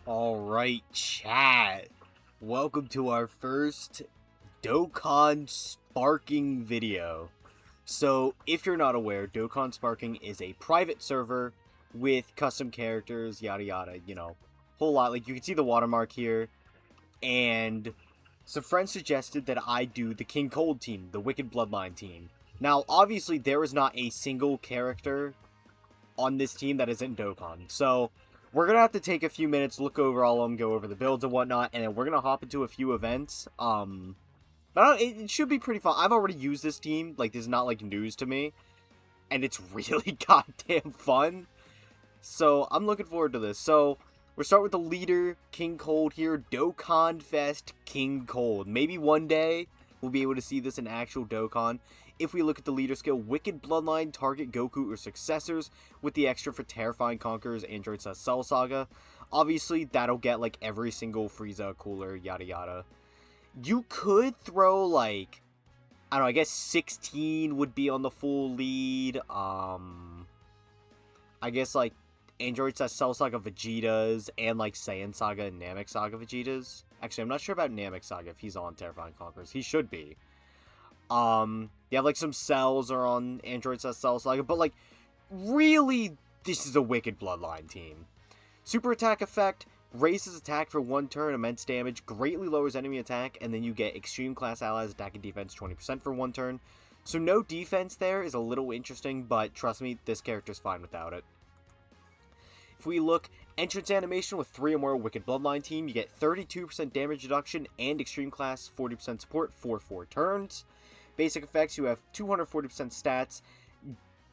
Alright, chat. Welcome to our first Dokkan Sparking video. So, if you're not aware, Dokkan Sparking is a private server with custom characters, yada yada, whole lot. Like, you can see the watermark here. And some friends suggested that I do the King Cold team, the Wicked Bloodline team. Now, obviously, there is not a single character on this team that isn't Dokkan. So, we're going to have to take a few minutes, look over all of them, go over the builds and whatnot, and then we're going to hop into a few events. But it should be pretty fun. I've already used this team. Like, this is not, like, news to me. And it's really goddamn fun. So, I'm looking forward to this. So, we'll start with the leader, King Cold here. Dokkan Fest King Cold. Maybe one day we'll be able to see this in actual Dokkan. If we look at the leader skill, Wicked Bloodline, target Goku or successors, with the extra for Terrifying Conquerors, Android Cell Saga. Obviously, that'll get, like, every single Frieza, Cooler, yada yada. You could throw, like, I don't know, I guess 16 would be on the full lead. I guess, like, Android Cell Saga Vegetas, and, like, Saiyan Saga and Namek Saga Vegetas. Actually, I'm not sure about Namek Saga if he's on Terrifying Conquerors. He should be. You have, like, some cells are on Android Cell Saga, but, like, really, this is a Wicked Bloodline team. Super attack effect, raises attack for 1 turn, immense damage, greatly lowers enemy attack, and then you get extreme class allies attack and defense 20% for 1 turn. So no defense there is a little interesting, but trust me, this character's fine without it. If we look, entrance animation with 3 or more Wicked Bloodline team, you get 32% damage reduction and extreme class 40% support for 4 turns. Basic effects, you have 240% stats.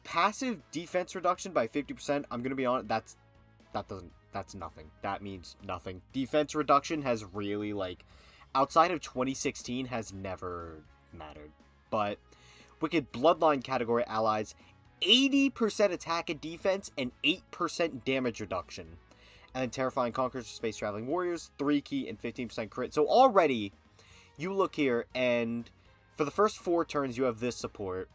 Passive defense reduction by 50%. I'm going to be honest, that's nothing. That means nothing. Defense reduction has really, like, outside of 2016, has never mattered. But Wicked Bloodline category allies, 80% attack and defense and 8% damage reduction. And then Terrifying Conquerors, Space Traveling Warriors, 3 key and 15% crit. So already, you look here, and for the first 4 turns, you have this support.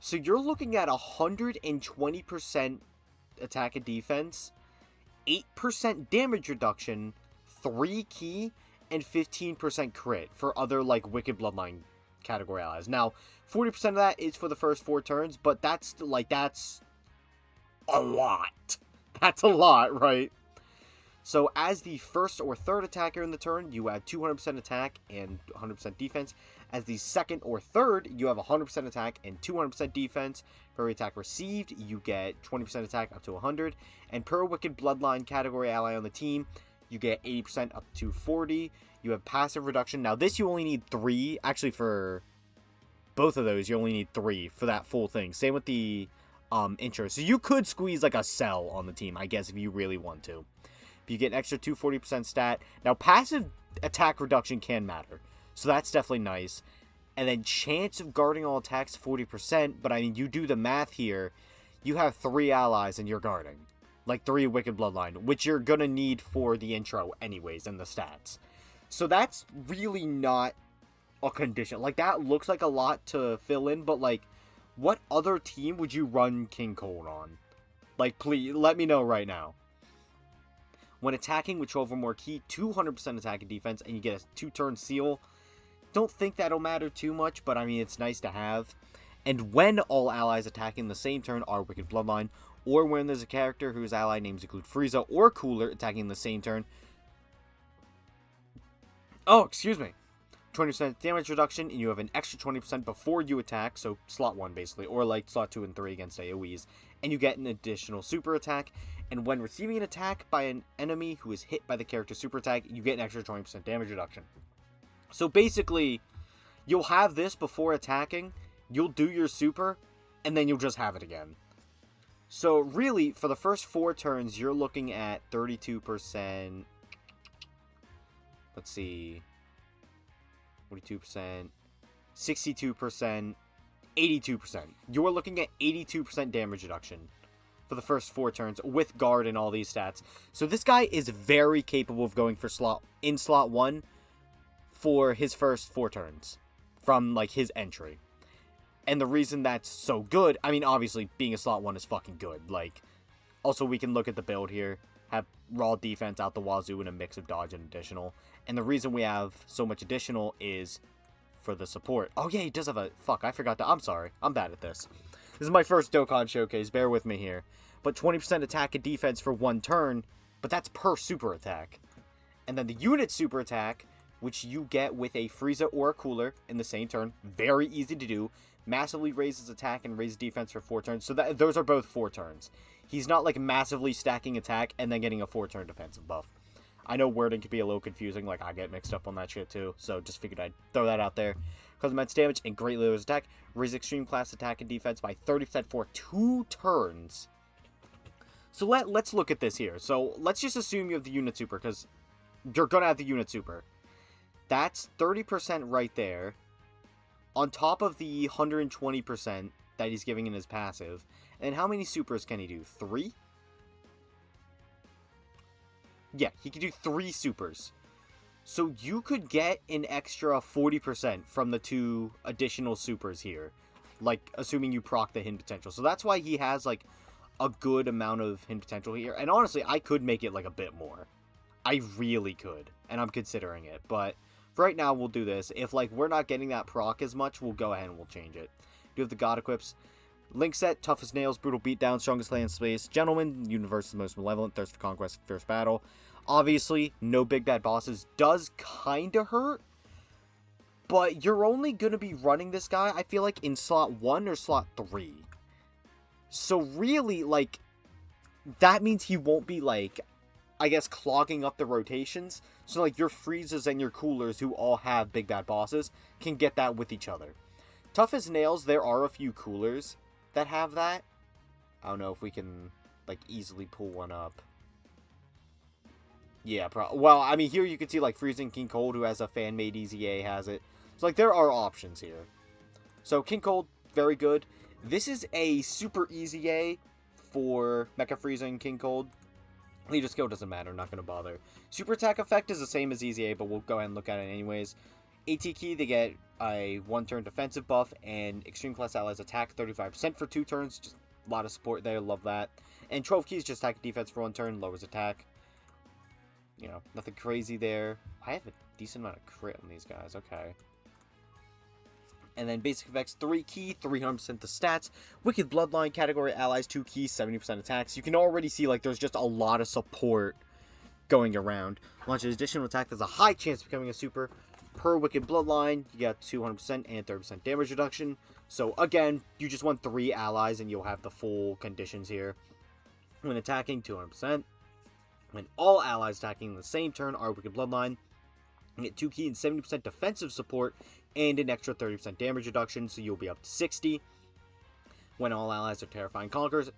So you're looking at 120% attack and defense, 8% damage reduction, 3 key, and 15% crit for other, like, Wicked Bloodline category allies. Now, 40% of that is for the first 4 turns, but that's a lot. That's a lot, right? So, as the first or third attacker in the turn, you add 200% attack and 100% defense. As the second or third, you have 100% attack and 200% defense. For every attack received, you get 20% attack up to 100. And per Wicked Bloodline category ally on the team, you get 80% up to 40. You have passive reduction. Now, this you only need 3. Actually, for both of those, you only need 3 for that full thing. Same with the intro. So you could squeeze, like, a cell on the team, I guess, if you really want to. You get an extra 240% stat. Now, passive attack reduction can matter, so that's definitely nice. And then chance of guarding all attacks, 40%, but I mean, you do the math here, you have 3 allies and you're guarding. Like 3 Wicked Bloodline, which you're gonna need for the intro anyways, and the stats. So that's really not a condition. Like, that looks like a lot to fill in, but, like, what other team would you run King Cold on? Like, please, let me know right now. When attacking with 12 or more key, 200% attack and defense, and you get a 2-turn seal. Don't think that'll matter too much, but I mean, it's nice to have. And when all allies attacking the same turn are Wicked Bloodline, or when there's a character whose ally names include Frieza or Cooler attacking the same turn. Oh, excuse me. 20% damage reduction, and you have an extra 20% before you attack, so slot 1 basically, or like slot 2 and 3 against AoEs. And you get an additional super attack. And when receiving an attack by an enemy who is hit by the character's super attack, you get an extra 20% damage reduction. So basically, you'll have this before attacking, you'll do your super, and then you'll just have it again. So really, for the first 4 turns, you're looking at 32%. Let's see. 42%. 62%. 82%. You're looking at 82% damage reduction for the first 4 turns with guard and all these stats. So this guy is very capable of going for slot 1 for his first 4 turns from, like, his entry. And the reason that's so good, I mean, obviously being a slot 1 is fucking good. Like, also we can look at the build here. have raw defense out the wazoo and a mix of dodge and additional. And the reason we have so much additional is for the support. Oh yeah, he does have a... Fuck, I forgot to... I'm sorry. I'm bad at this. This is my first Dokkan showcase. Bear with me here. But 20% attack and defense for 1 turn. But that's per super attack. And then the unit super attack, which you get with a Frieza or a Cooler in the same turn. Very easy to do. Massively raises attack and raises defense for 4 turns. So those are both 4 turns. He's not like massively stacking attack and then getting a 4-turn defensive buff. I know wording can be a little confusing. Like, I get mixed up on that shit too. So just figured I'd throw that out there. Cause immense damage and greatly lowers attack. Raises extreme class attack and defense by 30% for 2 turns. So let's look at this here. So let's just assume you have the unit super, because you're gonna have the unit super. That's 30% right there. On top of the 120% that he's giving in his passive. And how many supers can he do? 3? Yeah, he can do 3 supers. So you could get an extra 40% from the 2 additional supers here. Like, assuming you proc the hidden potential. So that's why he has, like, a good amount of hidden potential here. And honestly, I could make it, like, a bit more. I really could. And I'm considering it. But for right now, we'll do this. If, like, we're not getting that proc as much, we'll go ahead and we'll change it. Do have the God equips. Link set, tough as nails, brutal beatdown, strongest land space, gentleman, universe's most malevolent, thirst for conquest, fierce battle. Obviously, no big bad bosses does kinda hurt, but you're only gonna be running this guy, I feel like, in slot 1 or slot 3. So really, like, that means he won't be, like, I guess, clogging up the rotations. So, like, your Friezas and your Coolers, who all have big bad bosses, can get that with each other. Tough as nails, there are a few Coolers that have that. I don't know if we can, like, easily pull one up. Yeah, well, I mean, here you can see, like, Frieza and King Cold, who has a fan-made EZA, has it. So, like, there are options here. So, King Cold, very good. This is a super EZA for Mecha Frieza and King Cold. Leader skill doesn't matter, not going to bother. Super attack effect is the same as EZA, but we'll go ahead and look at it anyways. AT key, they get a 1-turn defensive buff, and extreme class allies attack 35% for 2 turns. Just a lot of support there, love that. And 12 keys, just attack defense for 1 turn, lowers attack. You know, nothing crazy there. I have a decent amount of crit on these guys, okay. And then basic effects, 3 key, 300% the stats. Wicked Bloodline category allies, 2 key, 70% attacks. You can already see, like, there's just a lot of support going around. Launches additional attack, there's a high chance of becoming a super. Per Wicked Bloodline, you got 200% and 30% damage reduction. So, again, you just want 3 allies and you'll have the full conditions here. When attacking, 200%. When all allies attacking in the same turn are Wicked Bloodline, you get 2 key and 70% defensive support and an extra 30% damage reduction, so you'll be up to 60. When all allies are Terrifying Conquerors,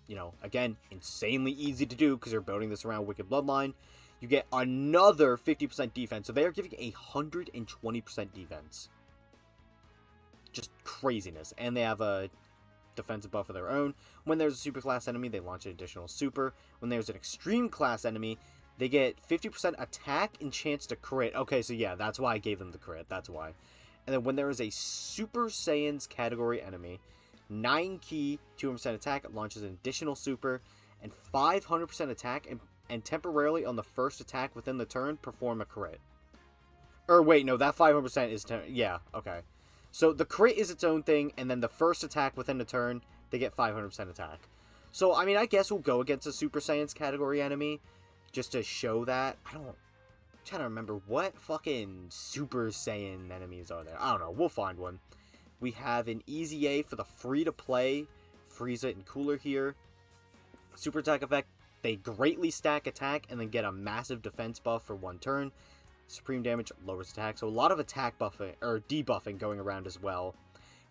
you know, again, insanely easy to do because you're building this around Wicked Bloodline. You get another 50% defense, so they are giving 120% defense. Just craziness. And they have a defensive buff of their own. When there's a super class enemy, they launch an additional super. When there's an extreme class enemy, they get 50% attack and chance to crit. Okay, so yeah, that's why I gave them the crit. That's why. And then when there is a Super Saiyans category enemy, 9 key, 200% attack, it launches an additional super, and 500% attack, and temporarily on the first attack within the turn, perform a crit. Or wait, no, that 500% is... yeah, okay. So the crit is its own thing, and then the first attack within the turn, they get 500% attack. So, I mean, I guess we'll go against a Super Saiyans category enemy, just to show that. I'm trying to remember what fucking Super Saiyan enemies are there. I don't know. We'll find one. We have an EZA for the free-to-play Frieza and Cooler here. Super attack effect. They greatly stack attack and then get a massive defense buff for 1 turn. Supreme damage lowers attack. So a lot of attack buffing, or debuffing going around as well.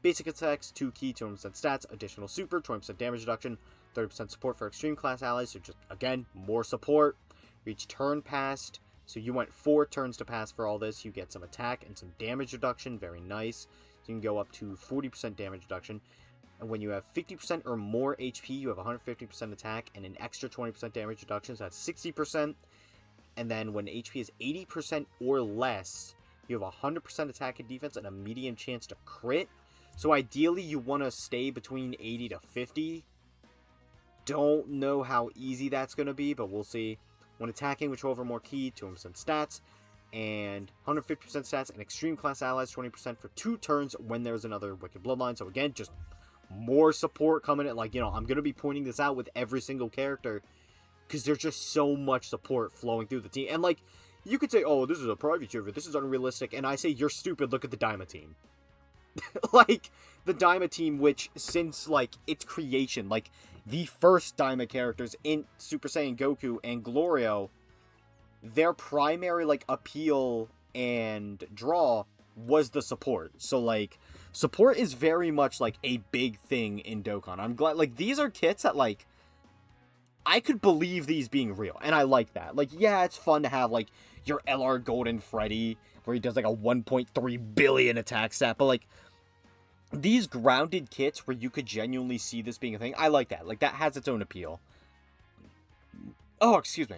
Basic attacks, 2 key, 200% stats, additional super, 20% damage reduction, 30% support for extreme class allies. So just, again, more support. Each turn passed, so you went 4 turns to pass for all this. You get some attack and some damage reduction, very nice. So you can go up to 40% damage reduction. And when you have 50% or more HP, you have 150% attack and an extra 20% damage reduction, so that's 60%. And then when HP is 80% or less, you have 100% attack and defense and a medium chance to crit. So ideally, you want to stay between 80 to 50. don't know how easy that's going to be, but we'll see. When attacking with 12 or more ki, 200% stats, and 150% stats, and extreme class allies 20% for 2 turns when there's another Wicked Bloodline. So again, just more support coming in. Like, you know, I'm going to be pointing this out with every single character, because there's just so much support flowing through the team. And, like, you could say, oh, this is a private server, this is unrealistic, and I say, you're stupid, look at the Daima team. Like, the Daima team, which, since, like, its creation, like, the first Daima characters in Super Saiyan Goku and Glorio, their primary, like, appeal and draw was the support. So, like, support is very much, like, a big thing in Dokkan. I'm glad, like, these are kits that, like, I could believe these being real, and I like that. Like, yeah, it's fun to have, like, your LR Golden Freddy, where he does, like, a 1.3 billion attack stat, but, like, these grounded kits where you could genuinely see this being a thing, I like that. Like, that has its own appeal. Oh, excuse me.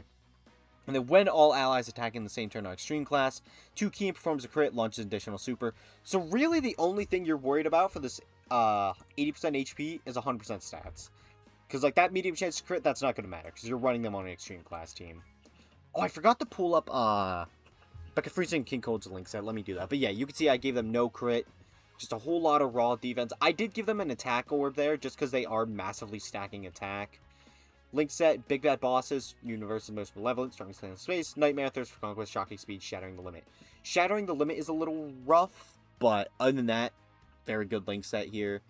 And then when all allies attack in the same turn on extreme class, 2 ki and performs a crit, launches additional super. So really the only thing you're worried about for this 80% HP is 100% stats. Because, like, that medium chance to crit, that's not going to matter, because you're running them on an extreme class team. Oh, I forgot to pull up, Becca Frieza and King Cold's link set. Let me do that. But yeah, you can see I gave them no crit. Just a whole lot of raw defense. I did give them an attack orb there, just because they are massively stacking attack. Link set, Big Bad Bosses, Universe's Most Malevolent, Strongest Clan in Space, Nightmare, Thirst for Conquest, Shocking Speed, Shattering the Limit. Shattering the Limit is a little rough, but other than that, very good link set here.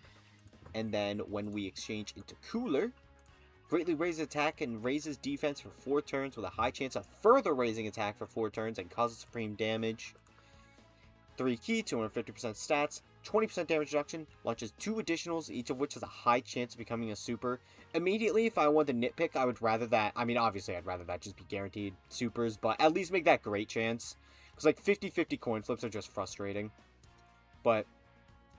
And then when we exchange into Cooler, greatly raises attack and raises defense for 4 turns with a high chance of further raising attack for 4 turns and causes supreme damage. 3 ki, 250% stats, 20% damage reduction, launches 2 additionals, each of which has a high chance of becoming a super. Immediately, if I want to nitpick, I would rather that, I mean, obviously I'd rather that just be guaranteed supers, but at least make that great chance. Because, like, 50-50 coin flips are just frustrating. But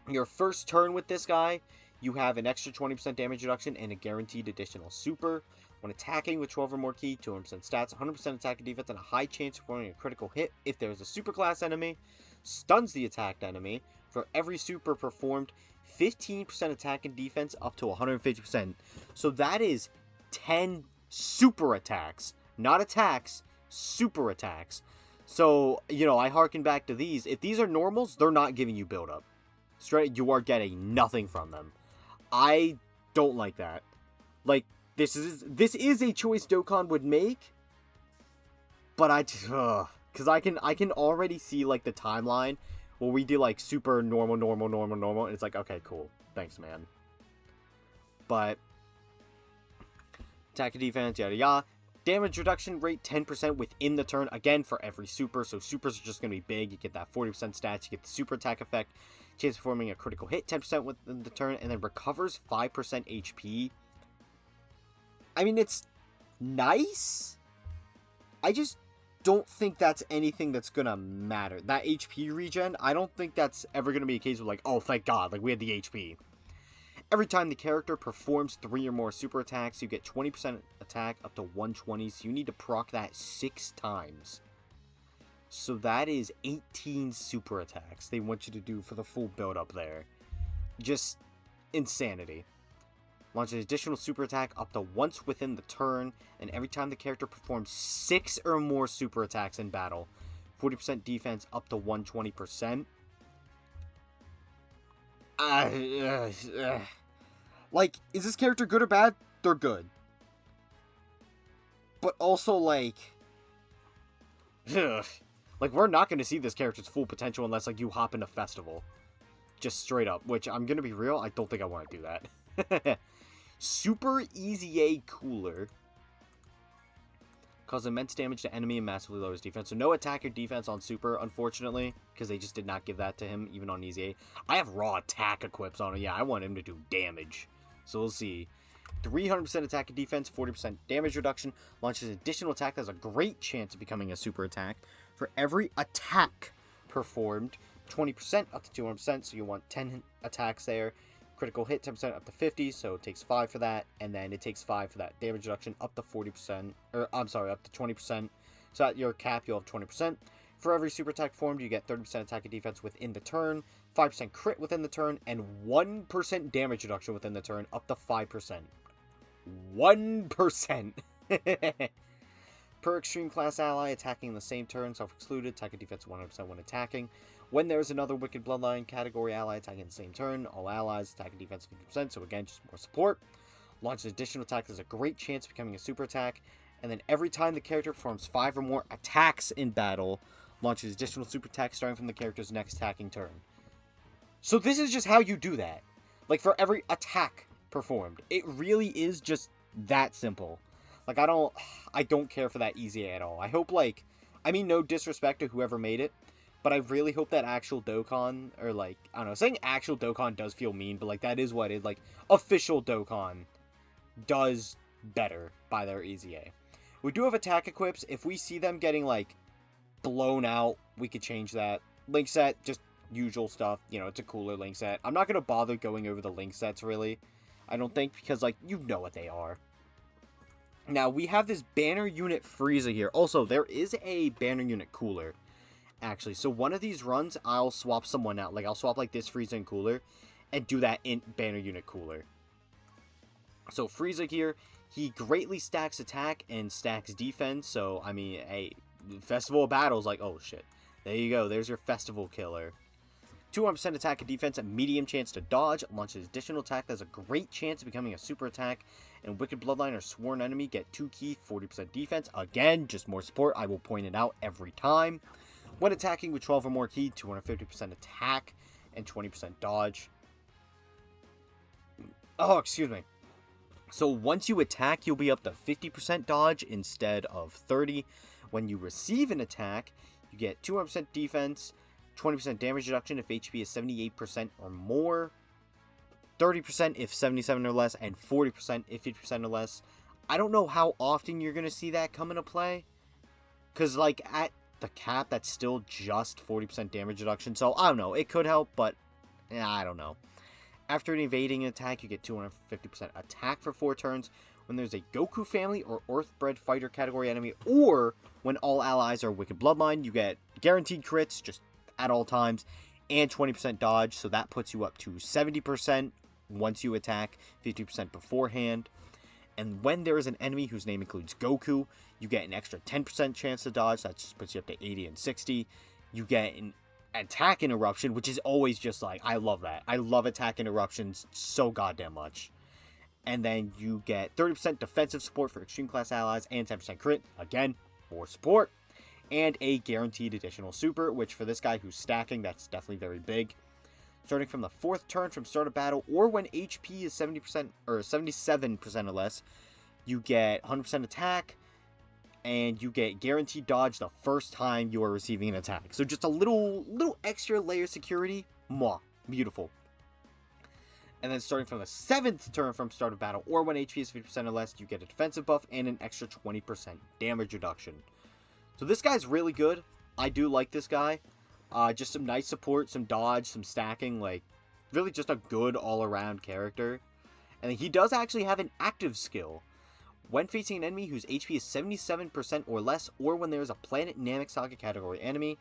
your first turn with this guy, you have an extra 20% damage reduction and a guaranteed additional super. When attacking with 12 or more ki, 200% stats, 100% attack and defense, and a high chance of running a critical hit if there is a super class enemy. Stuns the attacked enemy. For every super performed, 15% attack and defense up to 150%. So that is 10 super attacks. Not attacks, super attacks. So, you know, I harken back to these. If these are normals, they're not giving you build up. Straight, you are getting nothing from them. I don't like that. Like, this is a choice Dokkan would make, but because I can already see, like, the timeline where we do, like, super normal, and it's like, okay, cool, thanks, man. But attack and defense, yada yada. Damage reduction rate 10% within the turn, again, for every super. So supers are just going to be big. You get that 40% stats, you get the super attack effect, chance of forming a critical hit 10% within the turn, and then recovers 5% HP. I mean, it's nice. I just don't think that's anything that's gonna matter. That HP regen, I don't think that's ever gonna be a case of, like, oh, thank God, like, we had the HP. Every time the character performs 3 or more super attacks, you get 20% attack up to 120, so you need to proc that 6 times. So that is 18 super attacks they want you to do for the full build up there. Just insanity. Launches additional super attack up to once within the turn, and every time the character performs 6 or more super attacks in battle, 40% defense up to 120%. Like, is this character good or bad? They're good. But also, like, like, we're not going to see this character's full potential unless, like, you hop in a festival. Just straight up. Which, I'm going to be real, I don't think I want to do that. Super EZA Cooler. Causes immense damage to enemy and massively lowers defense. So no attack or defense on Super, unfortunately. Because they just did not give that to him, even on EZA. I have raw attack equips on him. Yeah, I want him to do damage. So we'll see. 300% attack and defense, 40% damage reduction. Launches additional attack that has a great chance of becoming a super attack. For every attack performed, 20% up to 200%. So you want 10 attacks there. Critical hit 10% up to 50, so it takes 5 for that, and then it takes 5 for that damage reduction up to 40%, or I'm sorry, up to 20%. So at your cap, you'll have 20%. For every super attack formed, you get 30% attack and defense within the turn, 5% crit within the turn, and 1% damage reduction within the turn, up to 5%. 1%. Per extreme class ally attacking the same turn, self-excluded, attack and defense 100% when attacking. When there's another Wicked Bloodline category ally attacking the same turn, all allies attack and defense 50%, so again, just more support. Launches additional attack, there's a great chance of becoming a super attack. And then every time the character performs 5 or more attacks in battle, launches additional super attack starting from the character's next attacking turn. So this is just how you do that. Like, for every attack performed. It really is just that simple. Like, I don't care for that EZA at all. I hope, like, I mean, no disrespect to whoever made it, but I really hope that actual Dokkan, or, like, I don't know, saying actual Dokkan does feel mean, but, like, that is what it, like, official Dokkan does better by their EZA. We do have attack equips. If we see them getting, like, blown out, we could change that. Link set, just usual stuff. You know, it's a cooler link set. I'm not going to bother going over the link sets, really. I don't think, because, like, you know what they are. Now, we have this banner unit Frieza here. Also, there is a banner unit Cooler, actually. So, one of these runs, I'll swap someone out. Like, I'll swap, like, this Frieza and Cooler, and do that in banner unit Cooler. So, Frieza here, he greatly stacks attack and stacks defense. So, I mean, hey, Festival of Battle's like, oh, shit. There you go. There's your Festival Killer. 200% attack and defense, a medium chance to dodge, launches additional attack, there's a great chance of becoming a super attack, and Wicked Bloodline or Sworn Enemy get 2 key, 40% defense. Again, just more support, I will point it out every time. When attacking with 12 or more key, 250% attack, and 20% dodge. Oh, excuse me. So once you attack, you'll be up to 50% dodge instead of 30. When you receive an attack, you get 200% defense, 20% damage reduction if HP is 78% or more, 30% if 77 or less, and 40% if 50% or less. I don't know how often you're going to see that come into play, because, like, at the cap, that's still just 40% damage reduction, so I don't know. It could help, but I don't know. After an evading attack, you get 250% attack for 4 turns. When there's a Goku family or Earthbred fighter category enemy, or when all allies are Wicked Bloodline, you get guaranteed crits, just at all times, and 20% dodge, so that puts you up to 70% once you attack, 50% beforehand. And when there is an enemy whose name includes Goku, you get an extra 10% chance to dodge, that just puts you up to 80 and 60. You get an attack interruption, which is always just like, I love that. I love attack interruptions so goddamn much. And then you get 30% defensive support for extreme class allies, and 10% crit, again, more support. And a guaranteed additional super, which for this guy who's stacking, that's definitely very big. Starting from the 4th turn from start of battle, or when HP is 70% or 77% or less, you get 100% attack, and you get guaranteed dodge the first time you are receiving an attack. So just a little extra layer of security. Mwah. Beautiful. And then starting from the 7th turn from start of battle, or when HP is 50% or less, you get a defensive buff and an extra 20% damage reduction. So this guy's really good. I do like this guy. Just some nice support, some dodge, some stacking. Like, really just a good all-around character. And he does actually have an active skill. When facing an enemy whose HP is 77% or less, or when there is a Planet Namek Saga category enemy,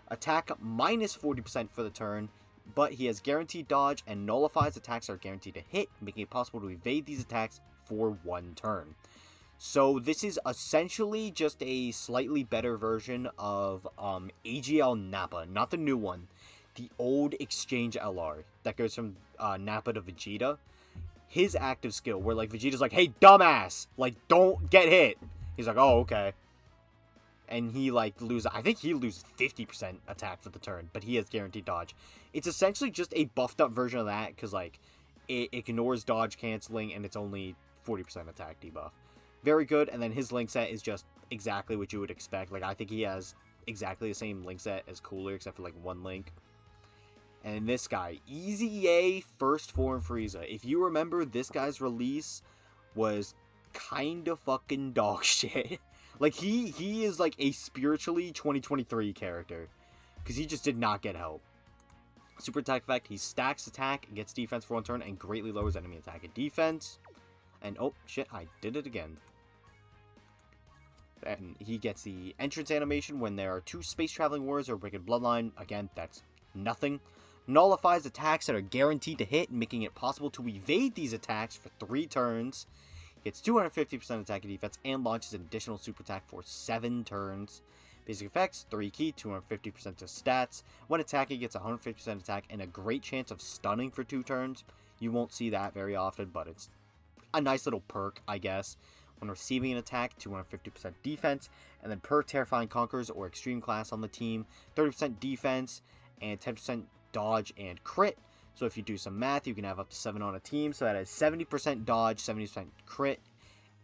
attack minus 40% for the turn, but he has guaranteed dodge and nullifies attacks that are guaranteed to hit, making it possible to evade these attacks for 1 turn. So this is essentially just a slightly better version of AGL Nappa, not the new one, the old Exchange LR that goes from Nappa to Vegeta. His active skill, where like Vegeta's like, hey dumbass, like don't get hit. He's like, oh okay. And he like I think he loses 50% attack for the turn, but he has guaranteed dodge. It's essentially just a buffed up version of that, because like it ignores dodge canceling and it's only 40% attack debuff. Very good, and then his link set is just exactly what you would expect. Like, I think he has exactly the same link set as Cooler, except for, like, 1 link. And this guy, EZA First Form Frieza. If you remember, this guy's release was kind of fucking dog shit. Like, he is, like, a spiritually 2023 character, because he just did not get help. Super attack effect, he stacks attack, gets defense for 1 turn, and greatly lowers enemy attack and defense. And, oh, shit, I did it again. And he gets the entrance animation when there are 2 space traveling warriors or Wicked Bloodline. Again, that's nothing. Nullifies attacks that are guaranteed to hit, making it possible to evade these attacks for 3 turns. gets 250% attack and defense, and launches an additional super attack for 7 turns. Basic effects, 3 key, 250% to stats. When attacking, gets 150% attack and a great chance of stunning for 2 turns. You won't see that very often, but it's a nice little perk, I guess. When receiving an attack, 250% defense, and then per Terrifying Conquerors or Extreme class on the team, 30% defense, and 10% dodge and crit. So if you do some math, you can have up to 7 on a team. So that is 70% dodge, 70% crit,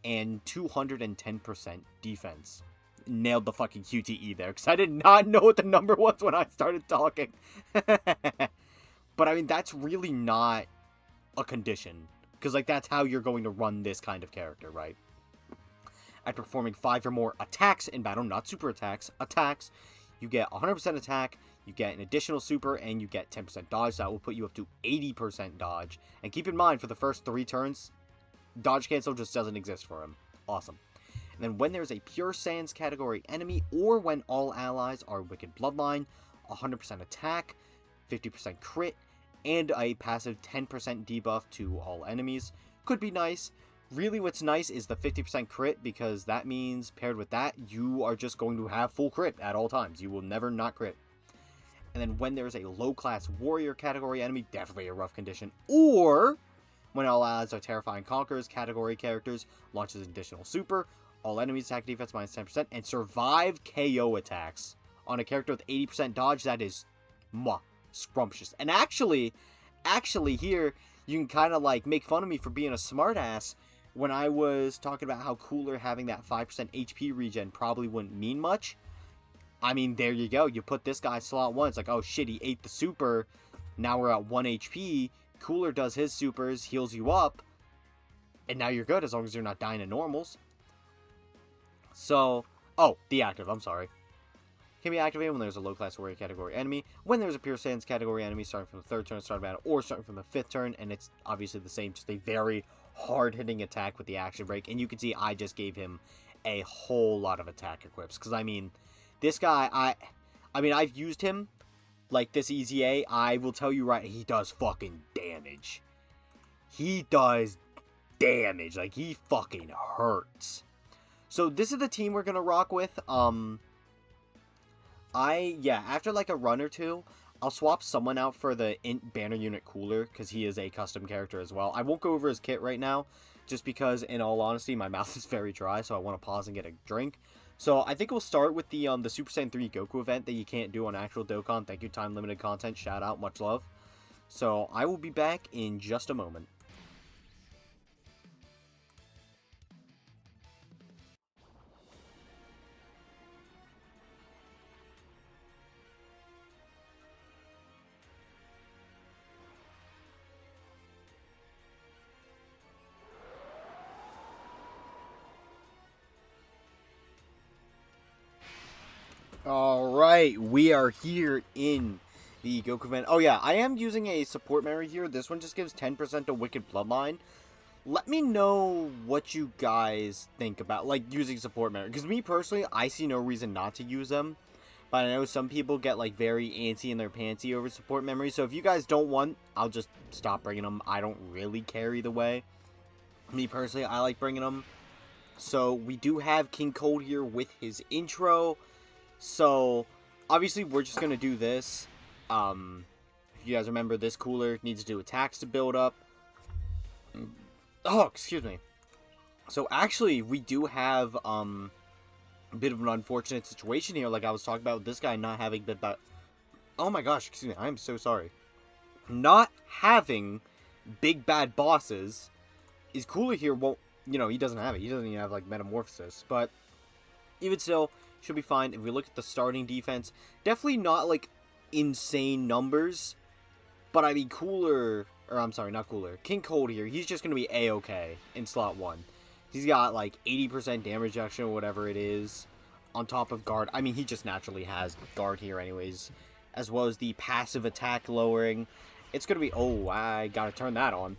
and 210% defense. Nailed the fucking QTE there, because I did not know what the number was when I started talking. But I mean, that's really not a condition, because like that's how you're going to run this kind of character, right? After performing 5 or more attacks in battle, not super attacks, you get 100% attack, you get an additional super, and you get 10% dodge. That will put you up to 80% dodge. And keep in mind, for the first 3 turns, dodge cancel just doesn't exist for him. Awesome. And then when there's a Pure Sans category enemy, or when all allies are Wicked Bloodline, 100% attack, 50% crit, and a passive 10% debuff to all enemies. Could be nice. Really what's nice is the 50% crit, because that means paired with that, you are just going to have full crit at all times. You will never not crit. And then when there's a low-class warrior category enemy, definitely a rough condition. Or when all allies are Terrifying Conquerors category characters, launches an additional super, all enemies attack defense minus 10%, and survive KO attacks. On a character with 80% dodge, that is scrumptious. And actually here, you can kind of like make fun of me for being a smartass when I was talking about how Cooler having that 5% HP regen probably wouldn't mean much. I mean, there you go. You put this guy slot 1. It's like, oh shit, he ate the super. Now we're at 1 HP. Cooler does his supers, heals you up. And now you're good as long as you're not dying to normals. So, oh, deactive, I'm sorry. Can be activated when there's a low-class warrior category enemy, when there's a Pure Sans category enemy starting from the 3rd turn, start of battle, or starting from the 5th turn, and it's obviously the same, just a very hard-hitting attack with the action break. And you can see I just gave him a whole lot of attack equips, because I mean, this guy, I mean, I've used him, like this EZA, I will tell you right, he does fucking damage. He does damage, like he fucking hurts. So this is the team we're gonna rock with. After like a run or two, I'll swap someone out for the Int Banner Unit Cooler, because he is a custom character as well. I won't go over his kit right now, just because, in all honesty, my mouth is very dry, so I want to pause and get a drink. So I think we'll start with the Super Saiyan 3 Goku event that you can't do on actual Dokkan. Thank you, time limited content. Shout out, much love. So I will be back in just a moment. Alright, we are here in the Goku event. Oh yeah, I am using a support memory here. This one just gives 10% to Wicked Bloodline. Let me know what you guys think about, like, using support memory. Because me, personally, I see no reason not to use them. But I know some people get, like, very antsy in their pantsy over support memory. So if you guys don't want, I'll just stop bringing them. I don't really care either way. Me, personally, I like bringing them. So we do have King Cold here with his intro. So, obviously, we're just going to do this. If you guys remember, this Cooler needs to do attacks to build up. Oh, excuse me. So, actually, we do have a bit of an unfortunate situation here, like I was talking about with this guy not having big bad... Oh my gosh, excuse me, I am so sorry. Not having big bad bosses is Cooler here won't... You know, he doesn't have it. He doesn't even have, like, Metamorphosis. But, even still... should be fine. If we look at the starting defense, definitely not like insane numbers, but I mean Cooler, or I'm sorry, not Cooler, King Cold here, he's just going to be A-okay in slot 1. He's got like 80% damage reduction or whatever it is on top of guard. I mean, he just naturally has guard here anyways, as well as the passive attack lowering. It's going to be, oh, I got to turn that on.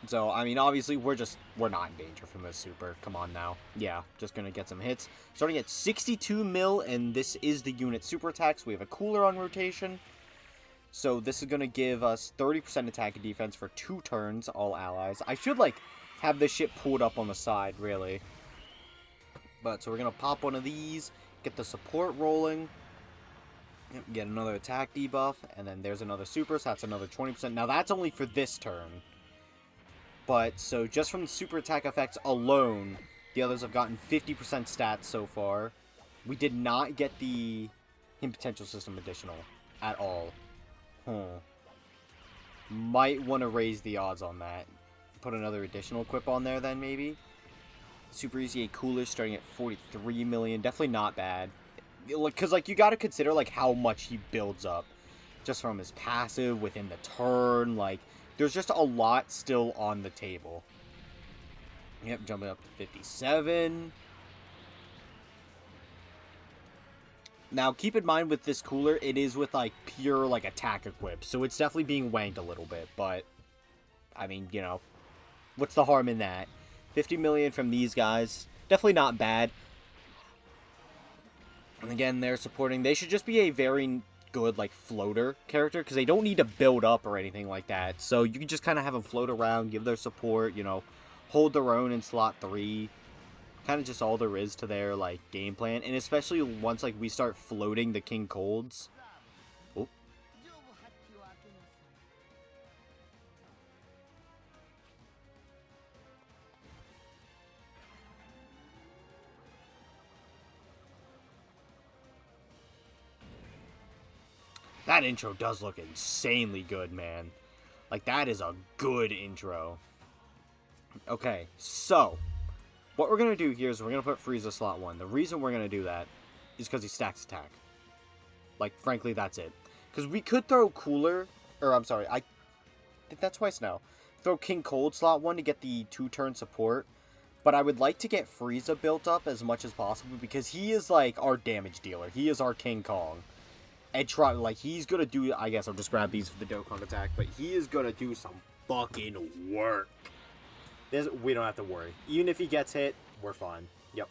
So, I mean, obviously, we're not in danger from this super. Come on now. Yeah, just gonna get some hits. Starting at 62 mil, and this is the unit super attacks. We have a Cooler on rotation. So, this is gonna give us 30% attack and defense for 2 turns, all allies. I should, like, have this shit pulled up on the side, really. But, so we're going to pop one of these, get the support rolling, get another attack debuff, and then there's another super, so that's another 20%. Now, that's only for this turn. But, so just from the super attack effects alone, the others have gotten 50% stats so far. We did not get the Hidden Potential System additional at all. Might want to raise the odds on that. Put another additional equip on there then, maybe. Super EZA Cooler starting at 43 million. Definitely not bad. Because, like, you got to consider, like, how much he builds up. Just from his passive, within the turn, like, there's just a lot still on the table. Yep, jumping up to 57. Now, keep in mind with this cooler, it is with, like, pure, like, attack equip. So it's definitely being wanked a little bit. But, I mean, you know, what's the harm in that? 50 million from these guys. Definitely not bad. And again, they're supporting. They should just be a very good, like, floater character. Because they don't need to build up or anything like that. So you can just kind of have them float around, give their support, you know, hold their own in slot 3. Kind of just all there is to their, like, game plan. And especially once, like, we start floating the King Colds. Oh. That intro does look insanely good, man. Like, that is a good intro. Okay, so what we're going to do here is we're going to put Frieza slot 1. The reason we're going to do that is because he stacks attack. Like, frankly, that's it. Because we could throw Cooler, or I'm sorry, I did that twice now. Throw King Cold slot 1 to get the 2-turn support. But I would like to get Frieza built up as much as possible because he is, like, our damage dealer. He is our King Kong. And try, like, he's going to do, I guess I'll just grab these for the Dokkan attack, but he is going to do some fucking work. We don't have to worry. Even if he gets hit, we're fine. Yep.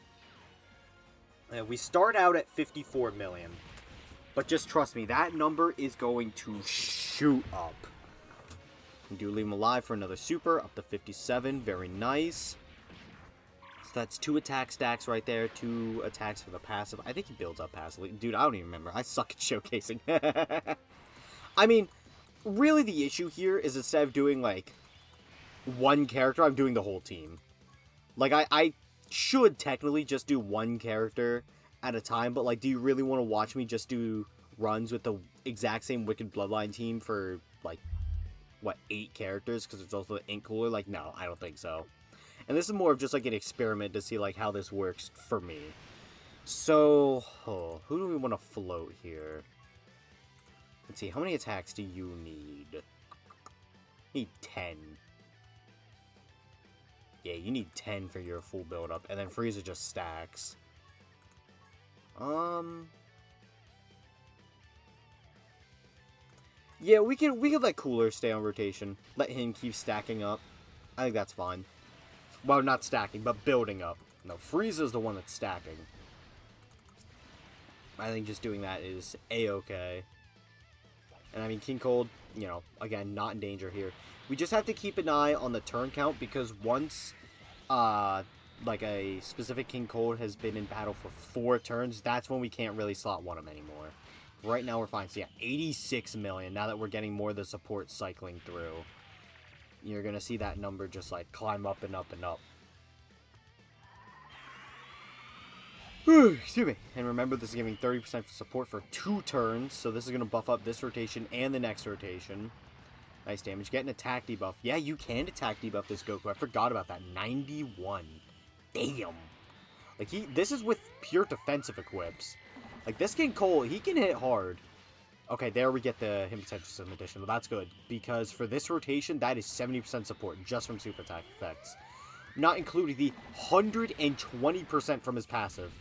And we start out at 54 million. But just trust me, that number is going to shoot up. We do leave him alive for another super, up to 57. Very nice. So that's 2 attack stacks right there. 2 attacks for the passive. I think he builds up passively. Dude, I don't even remember. I suck at showcasing. I mean, really the issue here is instead of doing, like, one character, I'm doing the whole team. Like, I should technically just do one character at a time, but, like, do you really want to watch me just do runs with the exact same Wicked Bloodline team for, like, what, 8 characters? Because it's also the Ink Cooler? Like, no, I don't think so. And this is more of just, like, an experiment to see, like, how this works for me. So, who do we want to float here? Let's see, how many attacks do you need? Need 10. Yeah, you need 10 for your full build-up, and then Frieza just stacks. Yeah, we could let Cooler stay on rotation. Let him keep stacking up. I think that's fine. Well, not stacking, but building up. No, Frieza's the one that's stacking. I think just doing that is A-okay. And I mean, King Cold, you know, again, not in danger here. We just have to keep an eye on the turn count, because once, like, a specific King Cold has been in battle for 4 turns, that's when we can't really slot 1 him anymore. Right now we're fine. So yeah, 86 million, now that we're getting more of the support cycling through. You're going to see that number just, like, climb up and up and up. Excuse me. And remember, this is giving 30% support for 2 turns, so this is going to buff up this rotation and the next rotation. Nice damage. Get an attack debuff. Yeah, you can attack debuff this Goku. I forgot about that. 91. Damn. Like, this is with pure defensive equips. Like, this King Cole, he can hit hard. Okay, there we get the Hidden Potential System addition. Well, that's good, because for this rotation, that is 70% support just from super attack effects. Not including the 120% from his passive.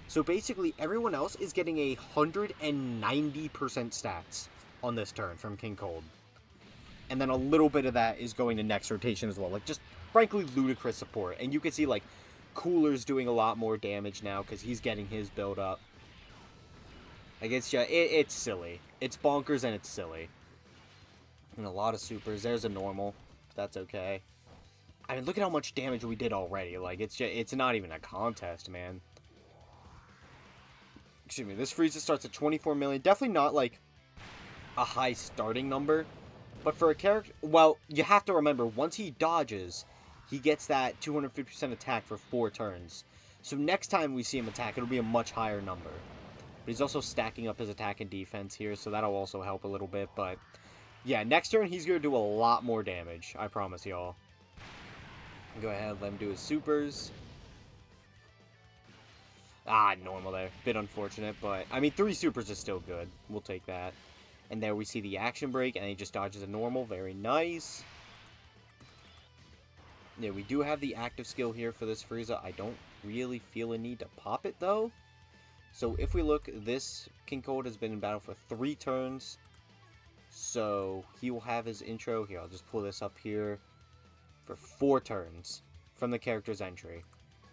So basically, everyone else is getting a 190% stats on this turn from King Cold. And then a little bit of that is going to next rotation as well. Like, just frankly ludicrous support. And you can see, like, Cooler's doing a lot more damage now because he's getting his build up. Like, it's just, it's silly. It's bonkers and it's silly. And a lot of supers. There's a normal. That's okay. I mean, look at how much damage we did already. Like, it's not even a contest, man. Excuse me, this Frieza starts at 24 million. Definitely not, like, a high starting number. But for a character... Well, you have to remember, once he dodges, he gets that 250% attack for 4 turns. So next time we see him attack, it'll be a much higher number. But he's also stacking up his attack and defense here, so that'll also help a little bit. But, yeah, next turn, he's going to do a lot more damage. I promise y'all. Go ahead, let him do his supers. Ah, normal there. Bit unfortunate, but... I mean, 3 supers is still good. We'll take that. And there we see the action break, and he just dodges a normal. Very nice. Yeah, we do have the active skill here for this Frieza. I don't really feel a need to pop it, though. So, if we look, this King Cold has been in battle for 3 turns. So, he will have his intro. Here, I'll just pull this up here. For 4 turns from the character's entry.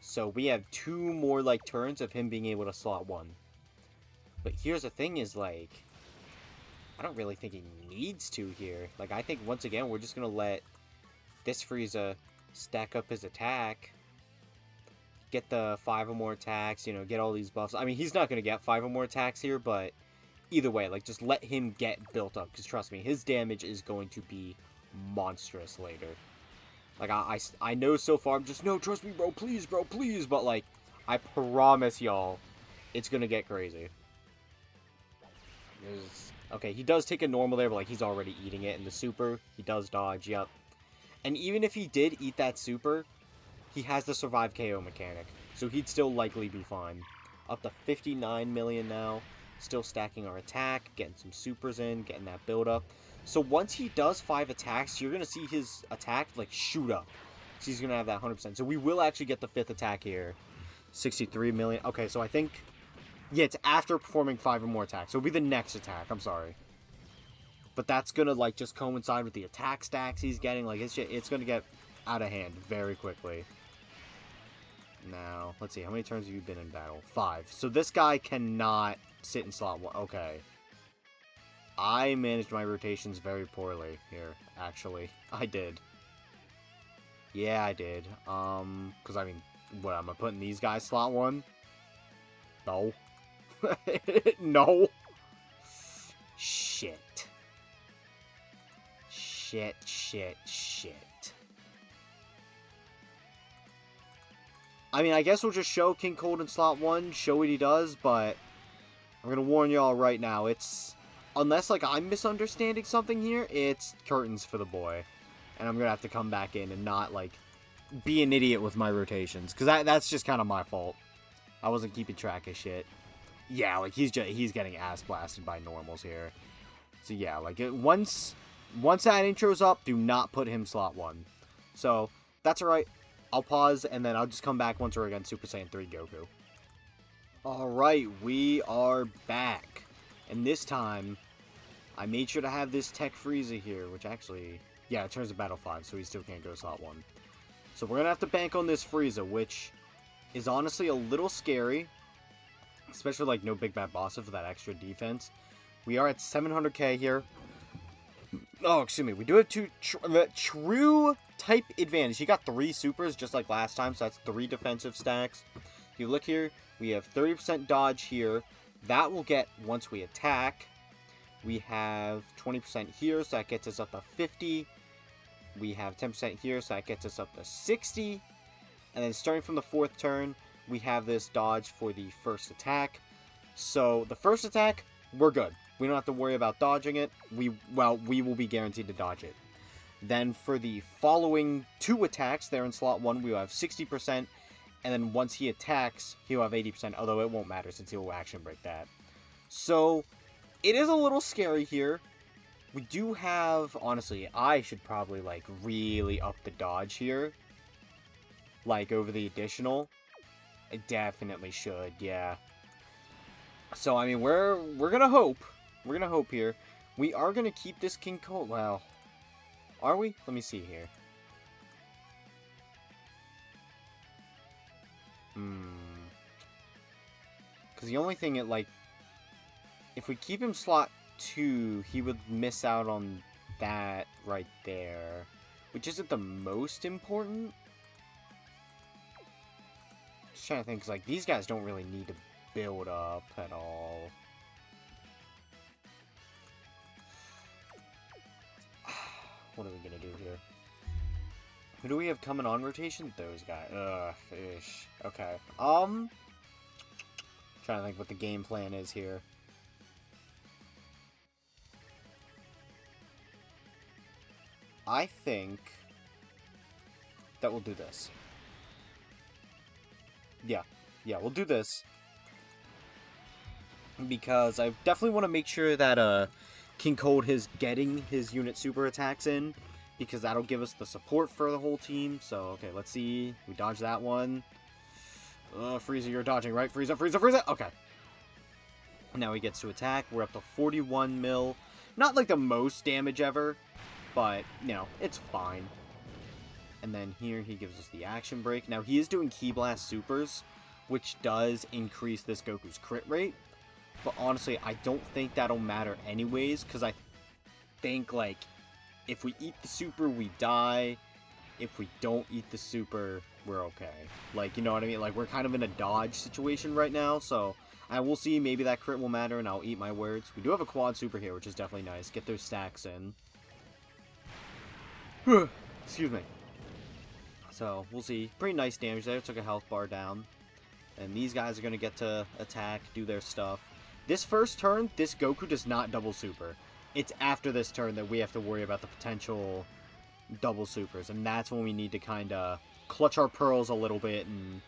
So, we have 2 more, like, turns of him being able to slot 1. But here's the thing is, like... I don't really think he needs to here. Like, I think, once again, we're just going to let this Frieza stack up his attack. Get the 5 or more attacks, you know, get all these buffs. I mean, he's not going to get 5 or more attacks here, but either way, like, just let him get built up. Because trust me, his damage is going to be monstrous later. Like, I know so far, I'm just, no, trust me, bro, please, bro, please. But, like, I promise y'all, it's going to get crazy. Okay, he does take a normal there, but, like, he's already eating it. And the super, he does dodge, yep. And even if he did eat that super, he has the survive KO mechanic. So he'd still likely be fine. Up to 59 million now. Still stacking our attack, getting some supers in, getting that build up. So once he does 5 attacks, you're going to see his attack, like, shoot up. So he's going to have that 100%. So we will actually get the 5th attack here. 63 million. Okay, so I think... Yeah, it's after performing 5 or more attacks. So it'll be the next attack. I'm sorry. But that's going to, like, just coincide with the attack stacks he's getting. Like, it's going to get out of hand very quickly. Now, let's see. How many turns have you been in battle? 5. So this guy cannot sit in slot 1. Okay. I managed my rotations very poorly here, actually. I did. Yeah, I did. Because, I mean, what, am I putting these guys slot 1? No. No. Shit. Shit, shit, shit. I mean, I guess we'll just show King Cold in slot 1, show what he does, but I'm going to warn y'all right now, it's... Unless, like, I'm misunderstanding something here, it's curtains for the boy. And I'm going to have to come back in and not, like, be an idiot with my rotations. Because that's just kind of my fault. I wasn't keeping track of shit. Yeah, like, he's getting ass blasted by normals here. So, yeah, like, once that intro's up, do not put him slot 1. So, that's alright. I'll pause, and then I'll just come back once we're against Super Saiyan 3 Goku. Alright, we are back. And this time, I made sure to have this Tech Frieza here, which actually... Yeah, it turns to Battle 5, so he still can't go slot 1. So we're going to have to bank on this Frieza, which is honestly a little scary. Especially, like, no Big Bad Bossa for that extra defense. We are at 700k here. Oh, excuse me. We do have true type advantage. He got 3 supers just like last time, so that's 3 defensive stacks. If you look here, we have 30% dodge here. That will get once we attack. We have 20% here, so that gets us up to 50. We have 10% here, so that gets us up to 60. And then starting from the 4th turn, we have this dodge for the first attack. So the first attack, we're good. We don't have to worry about dodging it. We will be guaranteed to dodge it. Then for the following 2 attacks, there in slot 1, we will have 60%. And then once he attacks, he'll have 80%, although it won't matter since he'll action break that. So, it is a little scary here. We do have, honestly, I should probably, like, really up the dodge here. Like, over the additional. I definitely should, yeah. So, I mean, we're gonna hope. We're gonna hope here. We are gonna keep this King Cold. Well, are we? Let me see here. Because the only thing, like, if we keep him slot 2, he would miss out on that right there. which isn't the most important. Just trying to think, 'cause, like, these guys don't really need to build up at all. What are we gonna do here? Who do we have coming on rotation? Those guys. Ish. Okay. Trying to think what the game plan is here. I think that we'll do this. Yeah, we'll do this. Because I definitely want to make sure that King Cold is getting his unit super attacks in. Because that'll give us the support for the whole team. So, okay, let's see. We dodged that one. Frieza, you're dodging, right? Frieza! Okay. Now he gets to attack. We're up to 41 mil. Not like the most damage ever. But, you know, it's fine. And then here he gives us the action break. Now, he is doing Ki Blast Supers, which does increase this Goku's crit rate. But honestly, I don't think that'll matter anyways, because I think, like, if we eat the super, we die. If we don't eat the super, we're okay. Like, you know what I mean? Like, we're kind of in a dodge situation right now, so I will see. Maybe that crit will matter, and I'll eat my words. We do have a quad super here, which is definitely nice. Get those stacks in. Excuse me. So, we'll see. Pretty nice damage there. Took a health bar down. And these guys are going to get to attack, do their stuff. This first turn, this Goku does not double super. It's after this turn that we have to worry about the potential double supers. And that's when we need to kind of clutch our pearls a little bit and,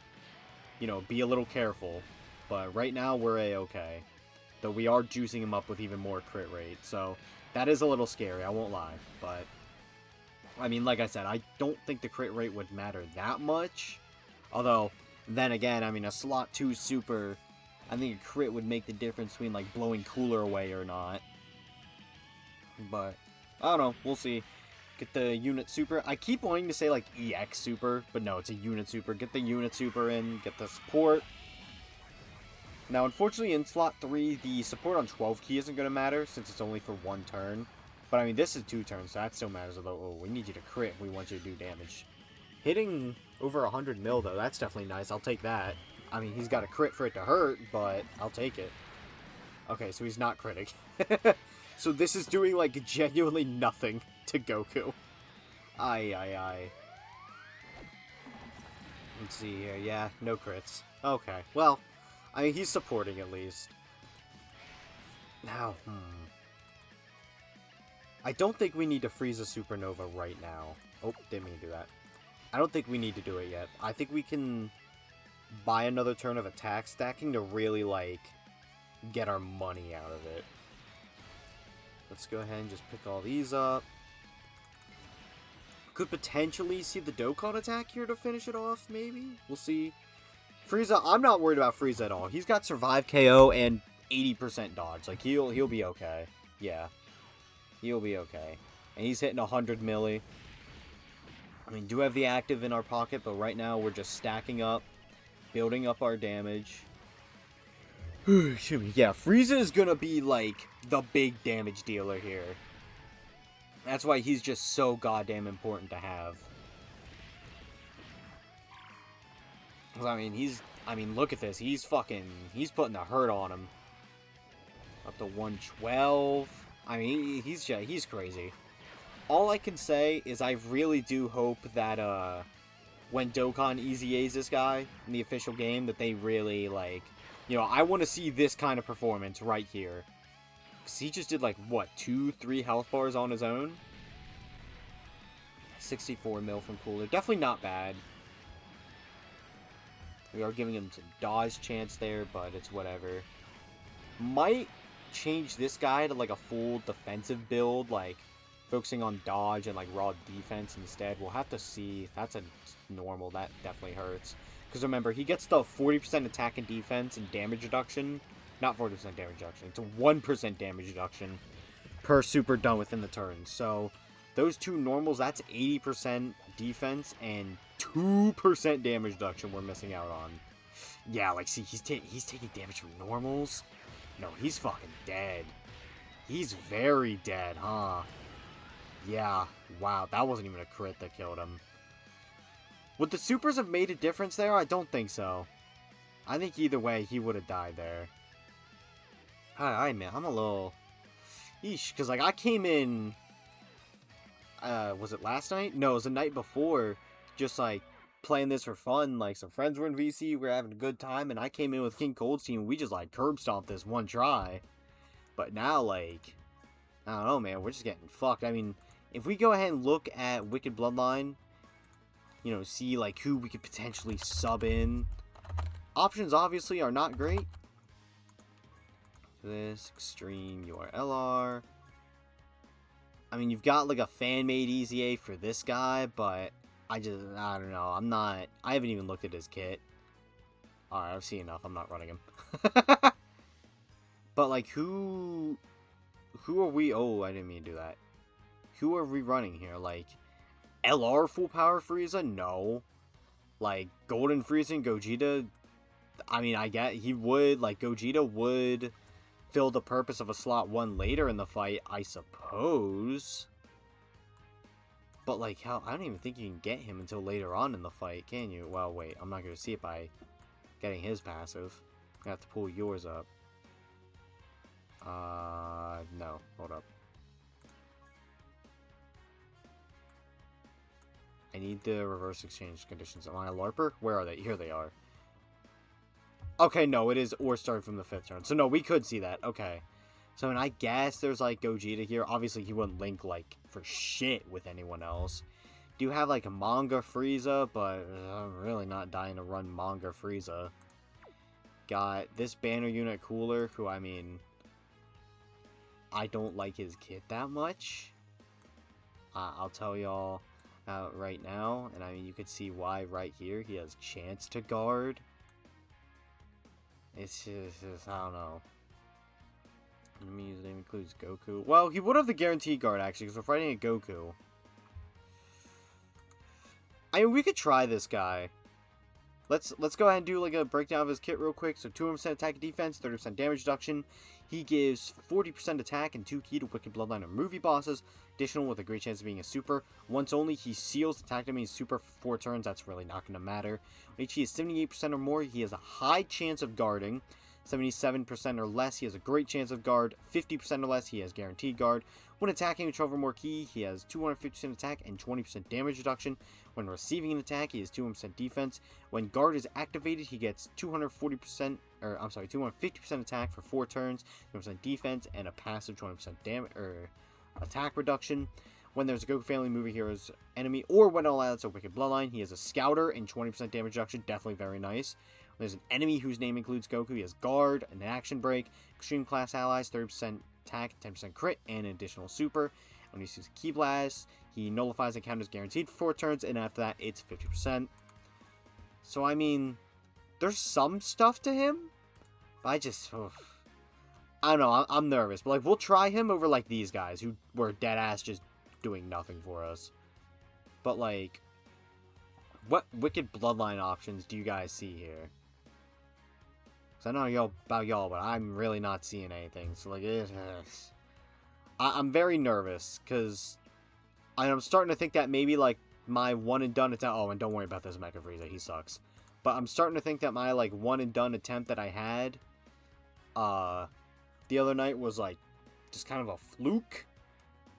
you know, be a little careful. But right now, we're A-okay. Though we are juicing him up with even more crit rate. So, that is a little scary, I won't lie. But, I mean, like I said, I don't think the crit rate would matter that much. Although, then again, I mean, a slot 2 super, I think a crit would make the difference between, like, blowing Cooler away or not. But, I don't know, we'll see. Get the unit super. I keep wanting to say, like, EX super, but no, it's a unit super. Get the unit super in, get the support. Now, unfortunately, in slot 3, the support on 12 key isn't going to matter, since it's only for 1 turn. But, I mean, this is 2 turns, so that still matters, although, oh, we need you to crit if we want you to do damage. Hitting over 100 mil, though, that's definitely nice. I'll take that. I mean, he's got a crit for it to hurt, but I'll take it. Okay, so he's not critting. So this is doing, like, genuinely nothing to Goku. Aye. Let's see here. Yeah, no crits. Okay, well, I mean, he's supporting at least. Now, I don't think we need to freeze a supernova right now. Oh, didn't mean to do that. I don't think we need to do it yet. I think we can buy another turn of attack stacking to really, like, get our money out of it. Let's go ahead and just pick all these up. Could potentially see the Dokkan attack here to finish it off, maybe? We'll see. Frieza, I'm not worried about Frieza at all. He's got Survive KO and 80% dodge. Like, he'll be okay. Yeah. He'll be okay. And he's hitting 100 milli. I mean, do have the active in our pocket, but right now we're just stacking up, building up our damage. Excuse me. Yeah, Frieza is gonna be, like, the big damage dealer here. That's why he's just so goddamn important to have. I mean, look at this. He's putting the hurt on him. Up to 112. I mean, he's crazy. All I can say is I really do hope that, when Dokkan EZAs this guy in the official game, that they really, like, you know, I want to see this kind of performance right here. Because he just did, like, what, 2-3 health bars on his own? 64 mil from Cooler. Definitely not bad. We are giving him some dodge chance there, but it's whatever. Might change this guy to, like, a full defensive build, like, focusing on dodge and, like, raw defense instead. We'll have to see. That's a normal. That definitely hurts. Because remember, he gets the 40% attack and defense and damage reduction. Not 40% damage reduction. It's a 1% damage reduction per super done within the turn. So, those two normals, that's 80% defense and 2% damage reduction we're missing out on. Yeah, like, see, he's taking damage from normals? No, he's fucking dead. He's very dead, huh? Yeah, wow, that wasn't even a crit that killed him. Would the supers have made a difference there? I don't think so. I think either way, he would have died there. Alright, man, I'm a little... Eesh, because, like, I came in... was it last night? No, it was the night before, just, like, playing this for fun. Like, some friends were in VC, we were having a good time, and I came in with King Cold's team, and we just, like, curb stomped this one try. But now, like... I don't know, man, we're just getting fucked. I mean, if we go ahead and look at Wicked Bloodline, you know, see, like, who we could potentially sub in. Options, obviously, are not great. This, Extreme, URLR. I mean, you've got, like, a fan-made EZA for this guy, but I don't know, I haven't even looked at his kit. Alright, I've seen enough, I'm not running him. But, like, who are we? Oh, I didn't mean to do that. Who are we running here? Like, LR full power Frieza? No. Like, Golden Frieza and Gogeta? I mean, I get he would, like, Gogeta would fill the purpose of a slot 1 later in the fight, I suppose. But, like, hell, I don't even think you can get him until later on in the fight, can you? Well, wait, I'm not going to see it by getting his passive. I have to pull yours up. No. Hold up. I need the reverse exchange conditions. Am I a LARPer? Where are they? Here they are. Okay, no, it is or start from the 5th turn. So, no, we could see that. Okay. So, and I guess there's, like, Gogeta here. Obviously, he wouldn't link, like, for shit with anyone else. Do have, like, a manga Frieza, but I'm really not dying to run manga Frieza. Got this banner unit Cooler, who, I mean... I don't like his kit that much. I'll tell y'all right now, and I mean, you could see why right here. He has chance to guard. It's just I don't know. Enemy's name includes Goku. Well, he would have the guaranteed guard, actually, because we're fighting a Goku. I mean, we could try this guy. Let's go ahead and do, like, a breakdown of his kit real quick. So, 200% attack and defense, 30% damage reduction. He gives 40% attack and 2 key to Wicked Bloodline and movie bosses. Additional with a great chance of being a super. Once only, he seals attack enemies super for 4 turns. That's really not going to matter. When HP is 78% or more, he has a high chance of guarding. 77% or less, he has a great chance of guard. 50% or less, he has guaranteed guard. When attacking with 12 or more ki, he has 250% attack and 20% damage reduction. When receiving an attack, he has 200% defense. When guard is activated, he gets 250% attack for 4 turns, 20% defense, and a passive 20% damage attack reduction. When there's a Goku family movie heroes enemy, or when allowed to Wicked Bloodline, he has a Scouter and 20% damage reduction. Definitely very nice. When there's an enemy whose name includes Goku, he has Guard, an Action Break, Extreme Class Allies, 30% attack, 10% crit, and an additional super. When he uses Ki Blast, he nullifies encounters guaranteed for 4 turns, and after that, it's 50%. So, I mean, there's some stuff to him, but I don't know, I'm nervous. But, like, we'll try him over, like, these guys who were dead-ass just doing nothing for us. But, like, what Wicked Bloodline options do you guys see here? Because I don't know about y'all, but I'm really not seeing anything. So, like, I'm very nervous, because I'm starting to think that maybe, like, my one-and-done attempt... Oh, and don't worry about this Mecha Frieza, he sucks. But I'm starting to think that my, like, one-and-done attempt that I had the other night was, like, just kind of a fluke.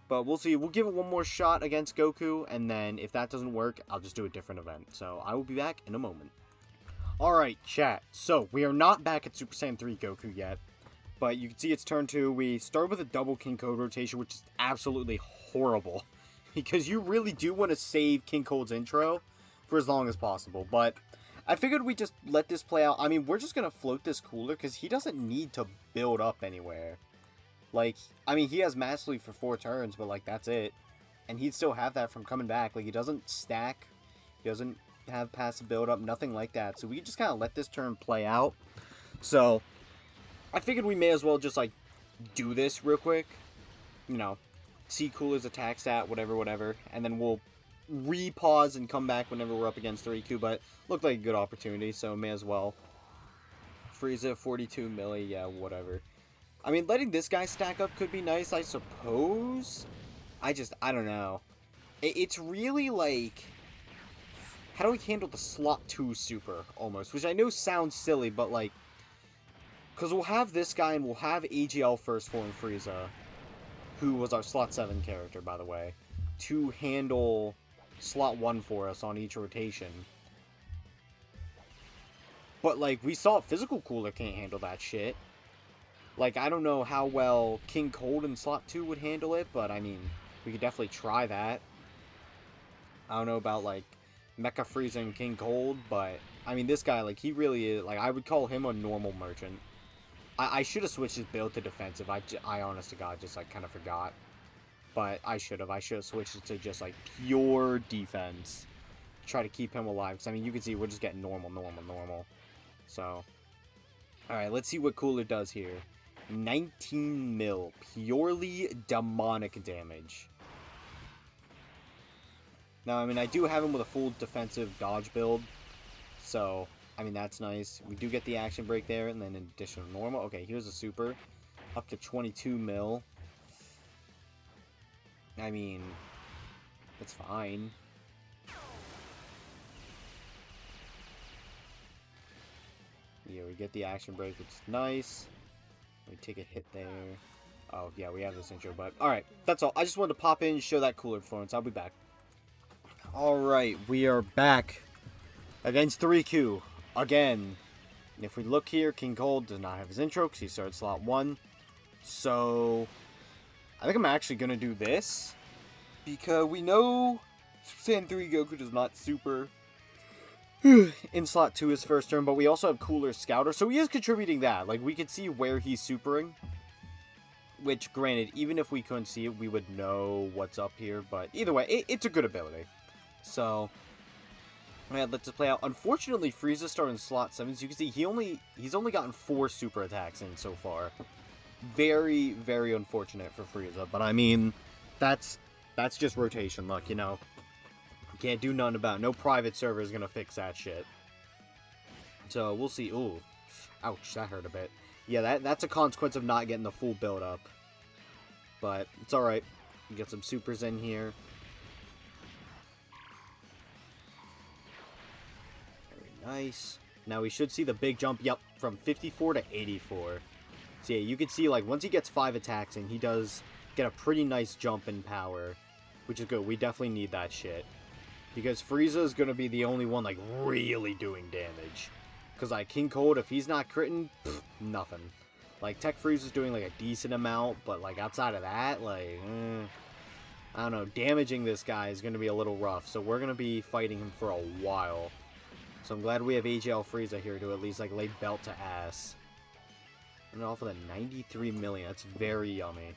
But we'll see. We'll give it one more shot against Goku, and then if that doesn't work, I'll just do a different event. So I will be back in a moment. Alright, chat. So, we are not back at Super Saiyan 3 Goku yet. But you can see it's turn 2. We start with a double King Code rotation, which is absolutely horrible. Because you really do want to save King Cold's intro for as long as possible. But I figured we'd just let this play out. I mean, we're just going to float this Cooler because he doesn't need to build up anywhere. Like, I mean, he has Mastery for 4 turns, but, like, that's it. And he'd still have that from coming back. Like, he doesn't stack. He doesn't have passive build-up, nothing like that. So we just kind of let this turn play out. So, I figured we may as well just, like, do this real quick. You know, see Cooler's attack stat, whatever. And then we'll re-pause and come back whenever we're up against Riku. But looked like a good opportunity, so may as well. Frieza, 42 milli, yeah, whatever. I mean, letting this guy stack up could be nice, I suppose. I don't know. It's really like, how do we handle the slot 2 super, almost? Which I know sounds silly, but like, because we'll have this guy and we'll have AGL First Form Frieza, who was our slot 7 character, by the way, to handle slot 1 for us on each rotation. But like, we saw Physical Cooler can't handle that shit. Like, I don't know how well King Cold in slot 2 would handle it, but I mean, we could definitely try that. I don't know about, like, Mecha Frieza and King Cold, but, I mean, this guy, like, he really is, like, I would call him a normal merchant. I should have switched his build to defensive. I honest to God, just, like, kind of forgot. But I should have. I should have switched it to just, like, pure defense. Try to keep him alive. Because, I mean, you can see we're just getting normal. So, alright, let's see what Cooler does here. 19 mil. Purely demonic damage. Now, I mean, I do have him with a full defensive dodge build. So, I mean, that's nice. We do get the action break there, and then in addition to normal. Okay, here's a super. Up to 22 mil. I mean, it's fine. Yeah, we get the action break, which is nice. We take a hit there. Oh, yeah, we have this intro, but... Alright, that's all. I just wanted to pop in and show that Cooler performance. I'll be back. Alright, we are back against 3Q. Again. If we look here, King Cold does not have his intro because he started slot 1. So, I think I'm actually going to do this. Because we know Saiyan 3 Goku does not super in slot 2 his first turn, but we also have Cooler Scouter, so he is contributing that. Like, we could see where he's supering. Which, granted, even if we couldn't see it, we would know what's up here. But either way, it's a good ability. So, yeah, let's just play out. Unfortunately, Frieza started in slot 7, so you can see he's only gotten 4 super attacks in so far. Very, very unfortunate for Frieza. But I mean, that's just rotation luck, you know. Can't do nothing about it. No private server is gonna fix that shit. So we'll see. Ooh, ouch, that hurt a bit. Yeah, that's a consequence of not getting the full build up. But it's all right. We get some supers in here. Very nice. Now we should see the big jump. Yep, from 54 to 84. So yeah, you can see like once he gets 5 attacks in, he does get a pretty nice jump in power, which is good. We definitely need that shit. Because Frieza is going to be the only one, like, really doing damage. Because, like, King Cold, if he's not critting, nothing. Like, Tech Frieza's doing, like, a decent amount, but, like, outside of that, like, I don't know. Damaging this guy is going to be a little rough, so we're going to be fighting him for a while. So I'm glad we have AGL Frieza here to at least, like, lay belt to ass. And off of the 93 million. That's very yummy.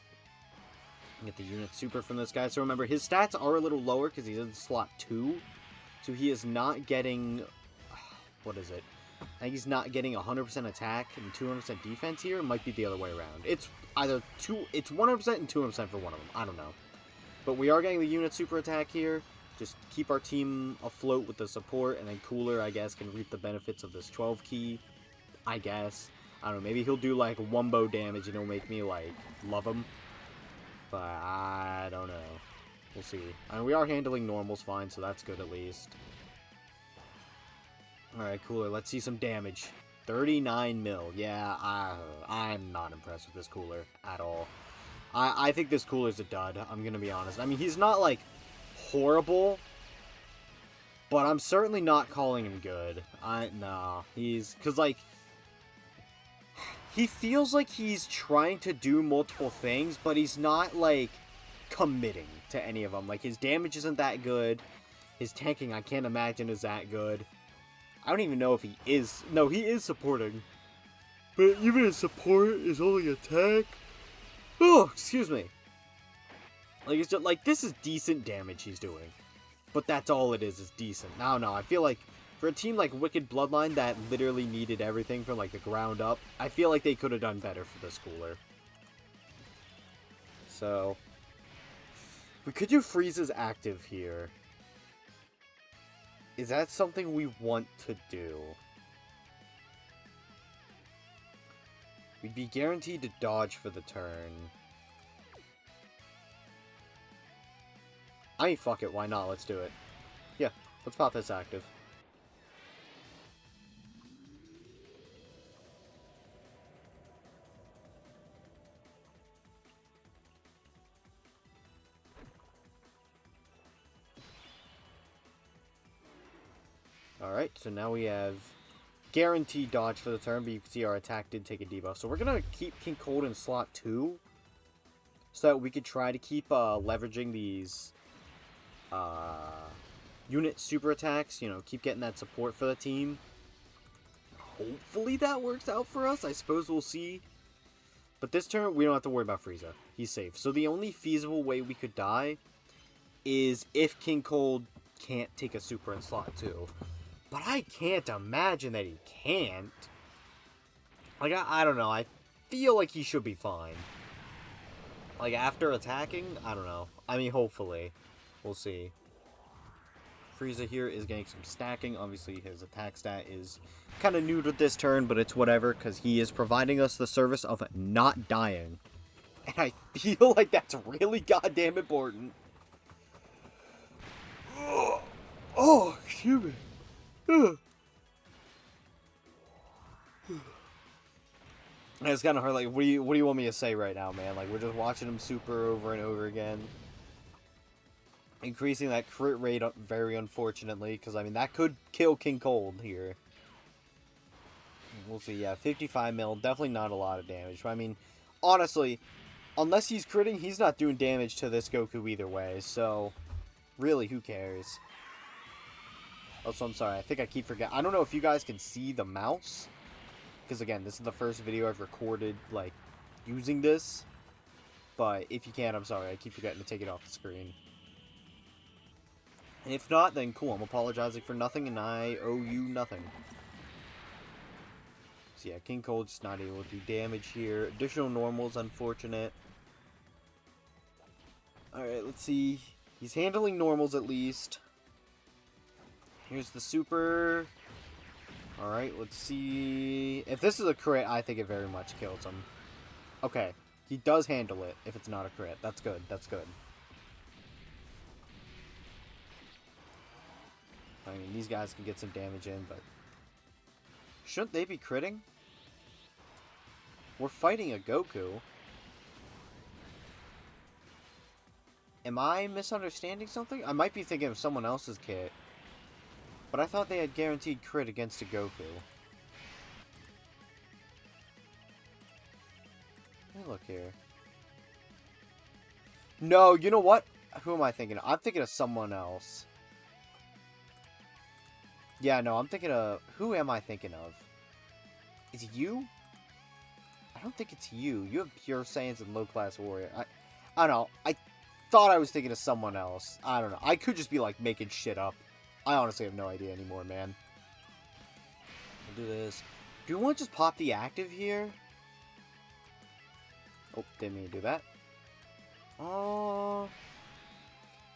Get the unit super from this guy. So remember, his stats are a little lower because he's in slot 2. So he is not getting... What is it? I think he's not getting 100% attack and 200% defense here. It might be the other way around. It's either it's 100% and 200% for one of them. I don't know. But we are getting the unit super attack here. Just keep our team afloat with the support. And then Cooler, I guess, can reap the benefits of this 12 key. I guess. I don't know. Maybe he'll do like wumbo damage and it'll make me like love him. But I don't know. We'll see. I mean, we are handling normals fine, so that's good at least. Alright, Cooler. Let's see some damage. 39 mil. Yeah, I'm not impressed with this Cooler at all. I think this Cooler's a dud. I'm going to be honest. I mean, he's not, like, horrible. But I'm certainly not calling him good. Nah. He's... Because, like... He feels like he's trying to do multiple things, but he's not, like, committing to any of them. Like, his damage isn't that good. His tanking, I can't imagine, is that good. I don't even know if he is... No, he is supporting. But even his support is only attack. Oh, excuse me. Like, it's just, like, this is decent damage he's doing. But that's all it is decent. No, I feel like... For a team like Wicked Bloodline that literally needed everything from, like, the ground up, I feel like they could have done better for this Cooler. So, we could do Frieza's active here. Is that something we want to do? We'd be guaranteed to dodge for the turn. I mean, fuck it, why not? Let's do it. Yeah, let's pop this active. Alright, so now we have guaranteed dodge for the turn, but you can see our attack did take a debuff. So we're going to keep King Cold in slot 2, so that we could try to keep leveraging these unit super attacks, you know, keep getting that support for the team. Hopefully that works out for us. I suppose we'll see. But this turn, we don't have to worry about Frieza. He's safe. So the only feasible way we could die is if King Cold can't take a super in slot 2. But I can't imagine that he can't. Like, I don't know. I feel like he should be fine. Like, after attacking, I don't know. I mean, hopefully. We'll see. Frieza here is getting some stacking. Obviously, his attack stat is kind of neutered this turn, but it's whatever, because he is providing us the service of not dying. And I feel like that's really goddamn important. Oh, excuse me. It's kind of hard. Like, what do you want me to say right now, man? Like, we're just watching him super over and over again. Increasing that crit rate very unfortunately, because, I mean, that could kill King Cold here. We'll see, yeah, 55 mil, definitely not a lot of damage. But, I mean, honestly, unless he's critting, he's not doing damage to this Goku either way, so, really, who cares? Also, I'm sorry, I think I keep forgetting. I don't know if you guys can see the mouse, because, again, this is the first video I've recorded, like, using this. But, if you can, I'm sorry, I keep forgetting to take it off the screen. And if not, then cool, I'm apologizing for nothing, and I owe you nothing. So yeah, King Cold's just not able to do damage here. Additional normals, unfortunate. Alright, let's see. He's handling normals at least. Here's the super. Alright, let's see. If this is a crit, I think it very much kills him. Okay, he does handle it if it's not a crit. That's good, that's good. I mean, these guys can get some damage in, but... shouldn't they be critting? We're fighting a Goku. Am I misunderstanding something? I might be thinking of someone else's kit. But I thought they had guaranteed crit against a Goku. Let me look here. No, you know what? Who am I thinking of? I'm thinking of someone else. Yeah, no, I'm thinking of... who am I thinking of? Is it you? I don't think it's you. You have pure Saiyans and low-class warrior. I don't know. I thought I was thinking of someone else. I don't know. I could just be, like, making shit up. I honestly have no idea anymore, man. We'll do this. Do we want to just pop the active here? Oh, didn't mean to do that.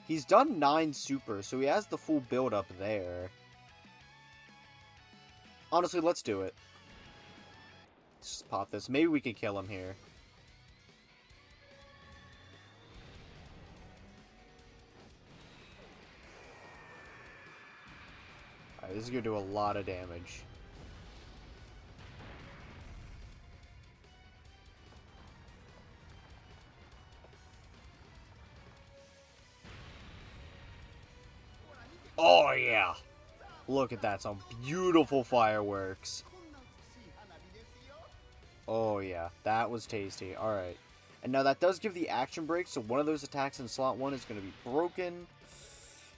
He's done 9 super, so he has the full build-up there. Honestly, let's do it. Let's just pop this. Maybe we can kill him here. Alright, this is going to do a lot of damage. Oh, yeah. Look at that. Some beautiful fireworks. Oh, yeah. That was tasty. Alright. And now that does give the action break, so one of those attacks in slot 1 is going to be broken.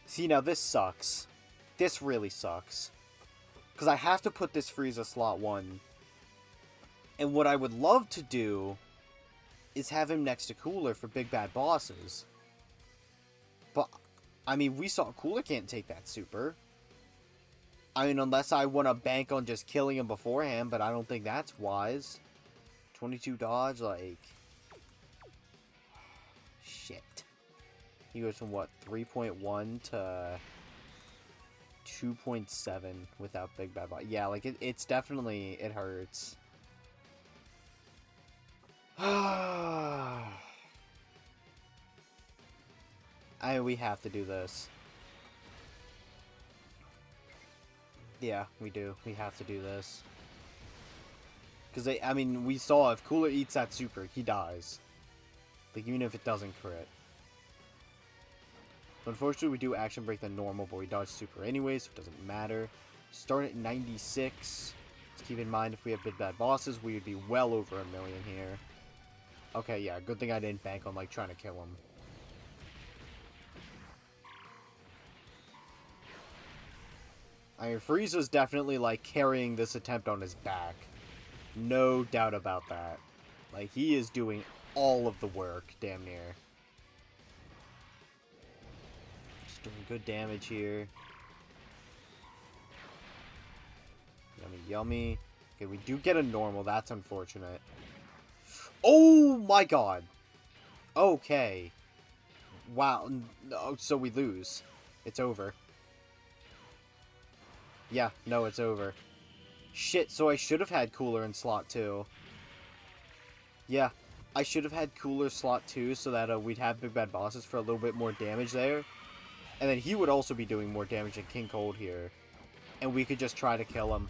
See, now this sucks. This really sucks. Because I have to put this Frieza slot 1. And what I would love to do is have him next to Cooler for big bad bosses. But, I mean, we saw Cooler can't take that super. I mean, unless I want to bank on just killing him beforehand, but I don't think that's wise. 22 dodge, like... shit. He goes from, what, 3.1 to 2.7 without Big Bad Boss. Yeah, like, it's definitely... it hurts. I we have to do this. Yeah, we do. We have to do this. Because, I mean, we saw if Cooler eats that super, he dies. Like, even if it doesn't crit. But unfortunately, we do action break the normal, but we dodge super anyway, so it doesn't matter. Starting at 96. Let's keep in mind, if we have big bad bosses, we would be well over 1 million here. Okay, yeah, good thing I didn't bank on, like, trying to kill him. I mean, Frieza's definitely, like, carrying this attempt on his back. No doubt about that. Like, he is doing all of the work, damn near. Just doing good damage here. Yummy, yummy. Okay, we do get a normal. That's unfortunate. Oh, my God. Okay. Wow. No, so we lose. It's over. Yeah, no, it's over. Shit, so I should have had Cooler in slot 2. Yeah, I should have had Cooler slot 2 so that we'd have big bad bosses for a little bit more damage there. And then he would also be doing more damage than King Cold here. And we could just try to kill him.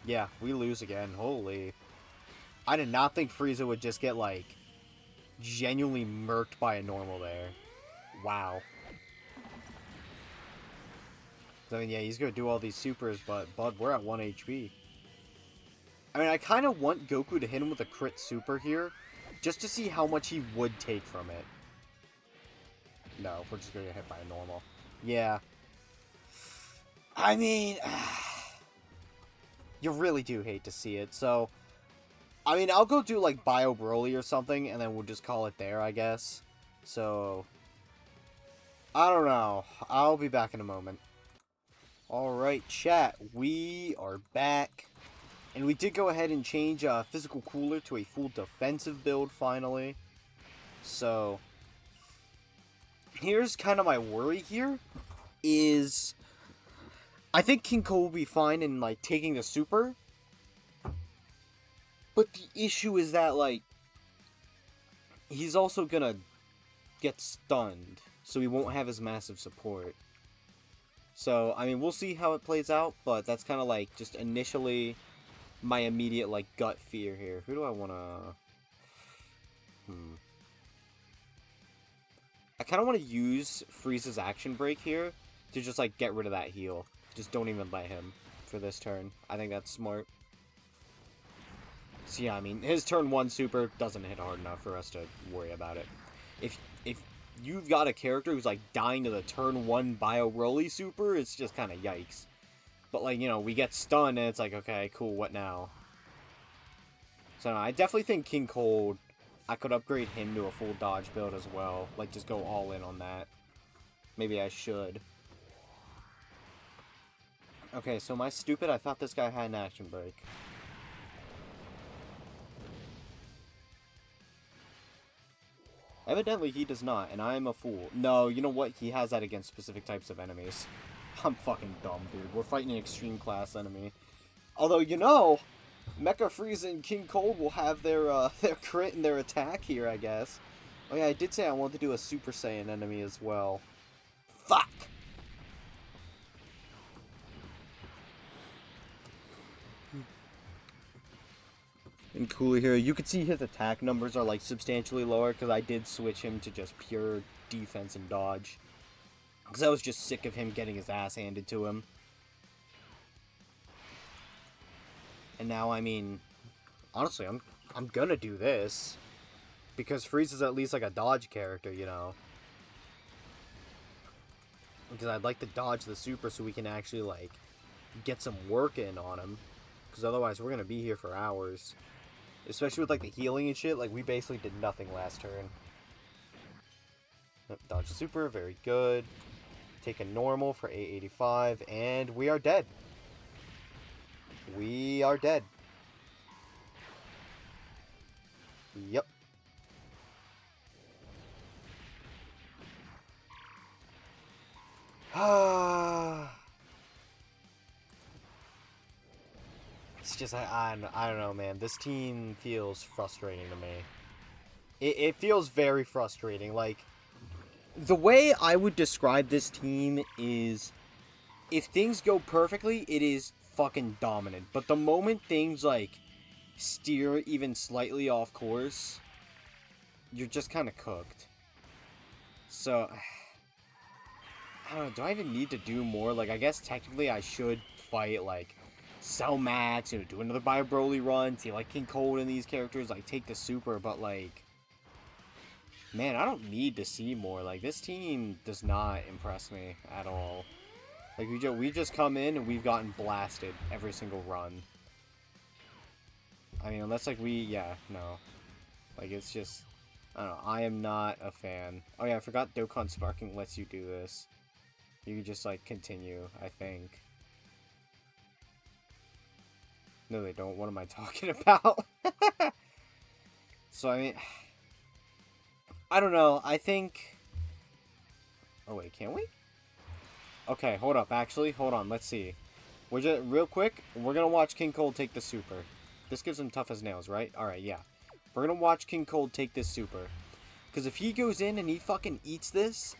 Yeah, we lose again. Holy. I did not think Frieza would just get, like, genuinely murked by a normal there. Wow. I mean, yeah, he's gonna do all these supers, but, bud, we're at 1 HP. I mean, I kind of want Goku to hit him with a crit super here, just to see how much he would take from it. No, we're just gonna get hit by a normal. Yeah. I mean, you really do hate to see it, so... I mean, I'll go do, like, Bio Broly or something, and then we'll just call it there, I guess. So... I don't know. I'll be back in a moment. Alright, chat. We are back. And we did go ahead and change Physical Cooler to a full defensive build, finally. So... here's kind of my worry here, is... I think King Cold will be fine in, like, taking the super. But the issue is that, like, he's also gonna get stunned, so he won't have his massive support. So, I mean, we'll see how it plays out, but that's kind of, like, just initially my immediate, like, gut fear here. Who do I want to... I kind of want to use Frieza's action break here to just, like, get rid of that heal. Just don't even let him for this turn. I think that's smart. So yeah, I mean, his turn 1 super doesn't hit hard enough for us to worry about it. If you've got a character who's, like, dying to the turn 1 Bio Broly super, it's just kind of yikes. But, like, you know, we get stunned, and it's like, okay, cool, what now? So, no, I definitely think King Cold, I could upgrade him to a full dodge build as well. Like, just go all in on that. Maybe I should. Okay, so my stupid, I thought this guy had an action break. Evidently he does not, and I am a fool. No, you know what? He has that against specific types of enemies. I'm fucking dumb, dude. We're fighting an extreme class enemy. Although, you know, Mecha Frieza and King Cold will have their crit and their attack here, I guess. Oh yeah, I did say I wanted to do a Super Saiyan enemy as well. Fuck! And Cooler here, you can see his attack numbers are, like, substantially lower, because I did switch him to just pure defense and dodge. Because I was just sick of him getting his ass handed to him. And now, I mean, honestly, I'm gonna do this. Because Frieza's at least, like, a dodge character, you know. Because I'd like to dodge the super so we can actually, like, get some work in on him. Because otherwise we're gonna be here for hours. Especially with, like, the healing and shit. Like, we basically did nothing last turn. Dodge the super, very good. Take a normal for 885, and we are dead. We are dead. Yep. It's just, I don't know, man. This team feels frustrating to me. It feels very frustrating. Like, the way I would describe this team is, if things go perfectly, it is fucking dominant. But the moment things, like, steer even slightly off course, you're just kind of cooked. So, I don't know, do I even need to do more? Like, I guess technically I should fight, like, Cell Max, you know, do another Bio Broly run, see, like, King Cold and these characters, like, take the super, but, like, man, I don't need to see more. Like, this team does not impress me at all. Like, we just come in and we've gotten blasted every single run. I mean, unless, like, yeah, no. Like, it's just, I don't know, I am not a fan. Oh, yeah, I forgot Dokkan Sparking lets you do this. You can just, like, continue, I think. No, they don't. What am I talking about? So, I mean, I don't know. I think... Oh, wait, can we? Okay, hold up. Actually, hold on. Let's see. We're just, real quick, we're gonna watch King Cold take the super. This gives him tough as nails, right? Alright, yeah. We're gonna watch King Cold take this super. Because if he goes in and he fucking eats this,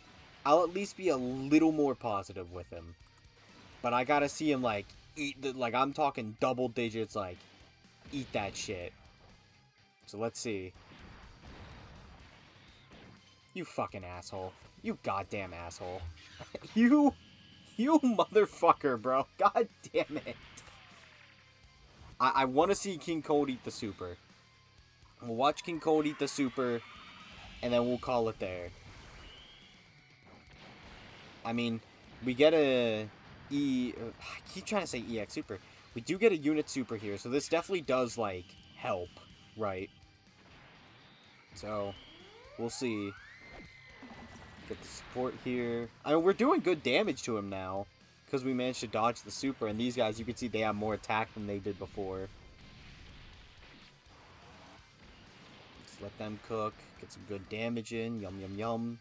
I'll at least be a little more positive with him. But I gotta see him, like, eat the, like, I'm talking double digits, like, eat that shit. So let's see. You fucking asshole. You goddamn asshole. You motherfucker, bro. God damn it. I want to see King Cold eat the super. We'll watch King Cold eat the super, and then we'll call it there. I mean, we get a I keep trying to say EX super. We do get a unit super here, so this definitely does, like, help, right? So, we'll see. Get the support here. I mean, we're doing good damage to him now, because we managed to dodge the super, and these guys, you can see they have more attack than they did before. Just let them cook, get some good damage in, yum yum yum.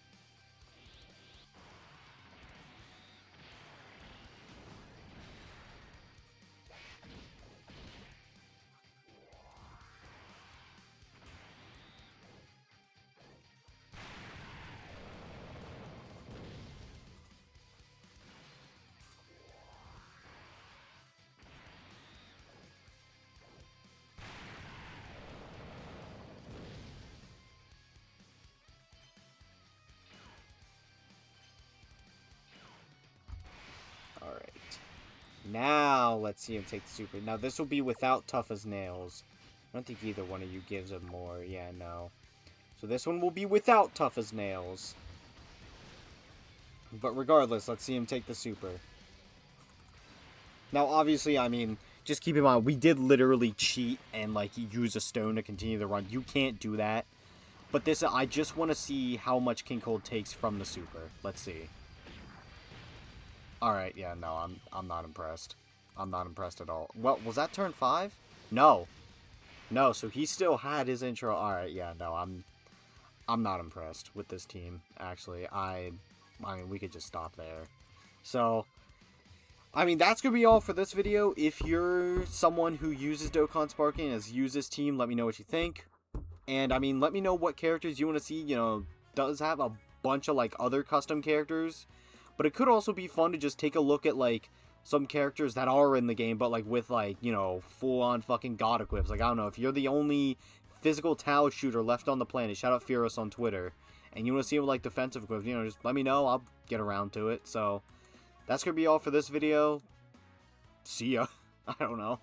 Alright. Now, let's see him take the super. Now, this will be without Tough as Nails. I don't think either one of you gives him more. Yeah, no. So this one will be without Tough as Nails. But regardless, let's see him take the super. Now, obviously, I mean, just keep in mind, we did literally cheat and, like, use a stone to continue the run. You can't do that. But this, I just want to see how much King Cold takes from the super. Let's see. Alright, yeah, no, I'm not impressed. I'm not impressed at all. Well, was that turn 5? No. No, so he still had his intro. Alright, yeah, no, I'm not impressed with this team, actually. I mean, we could just stop there. So, I mean, that's going to be all for this video. If you're someone who uses Dokkan Sparking and has used this team, let me know what you think. And, I mean, let me know what characters you want to see. You know, does have a bunch of, like, other custom characters. But it could also be fun to just take a look at, like, some characters that are in the game, but, like, with, like, you know, full-on fucking god equips. Like, I don't know, if you're the only physical Tao shooter left on the planet, shout out Fearless on Twitter, and you want to see him with, like, defensive equips, you know, just let me know, I'll get around to it. So, that's going to be all for this video. See ya. I don't know.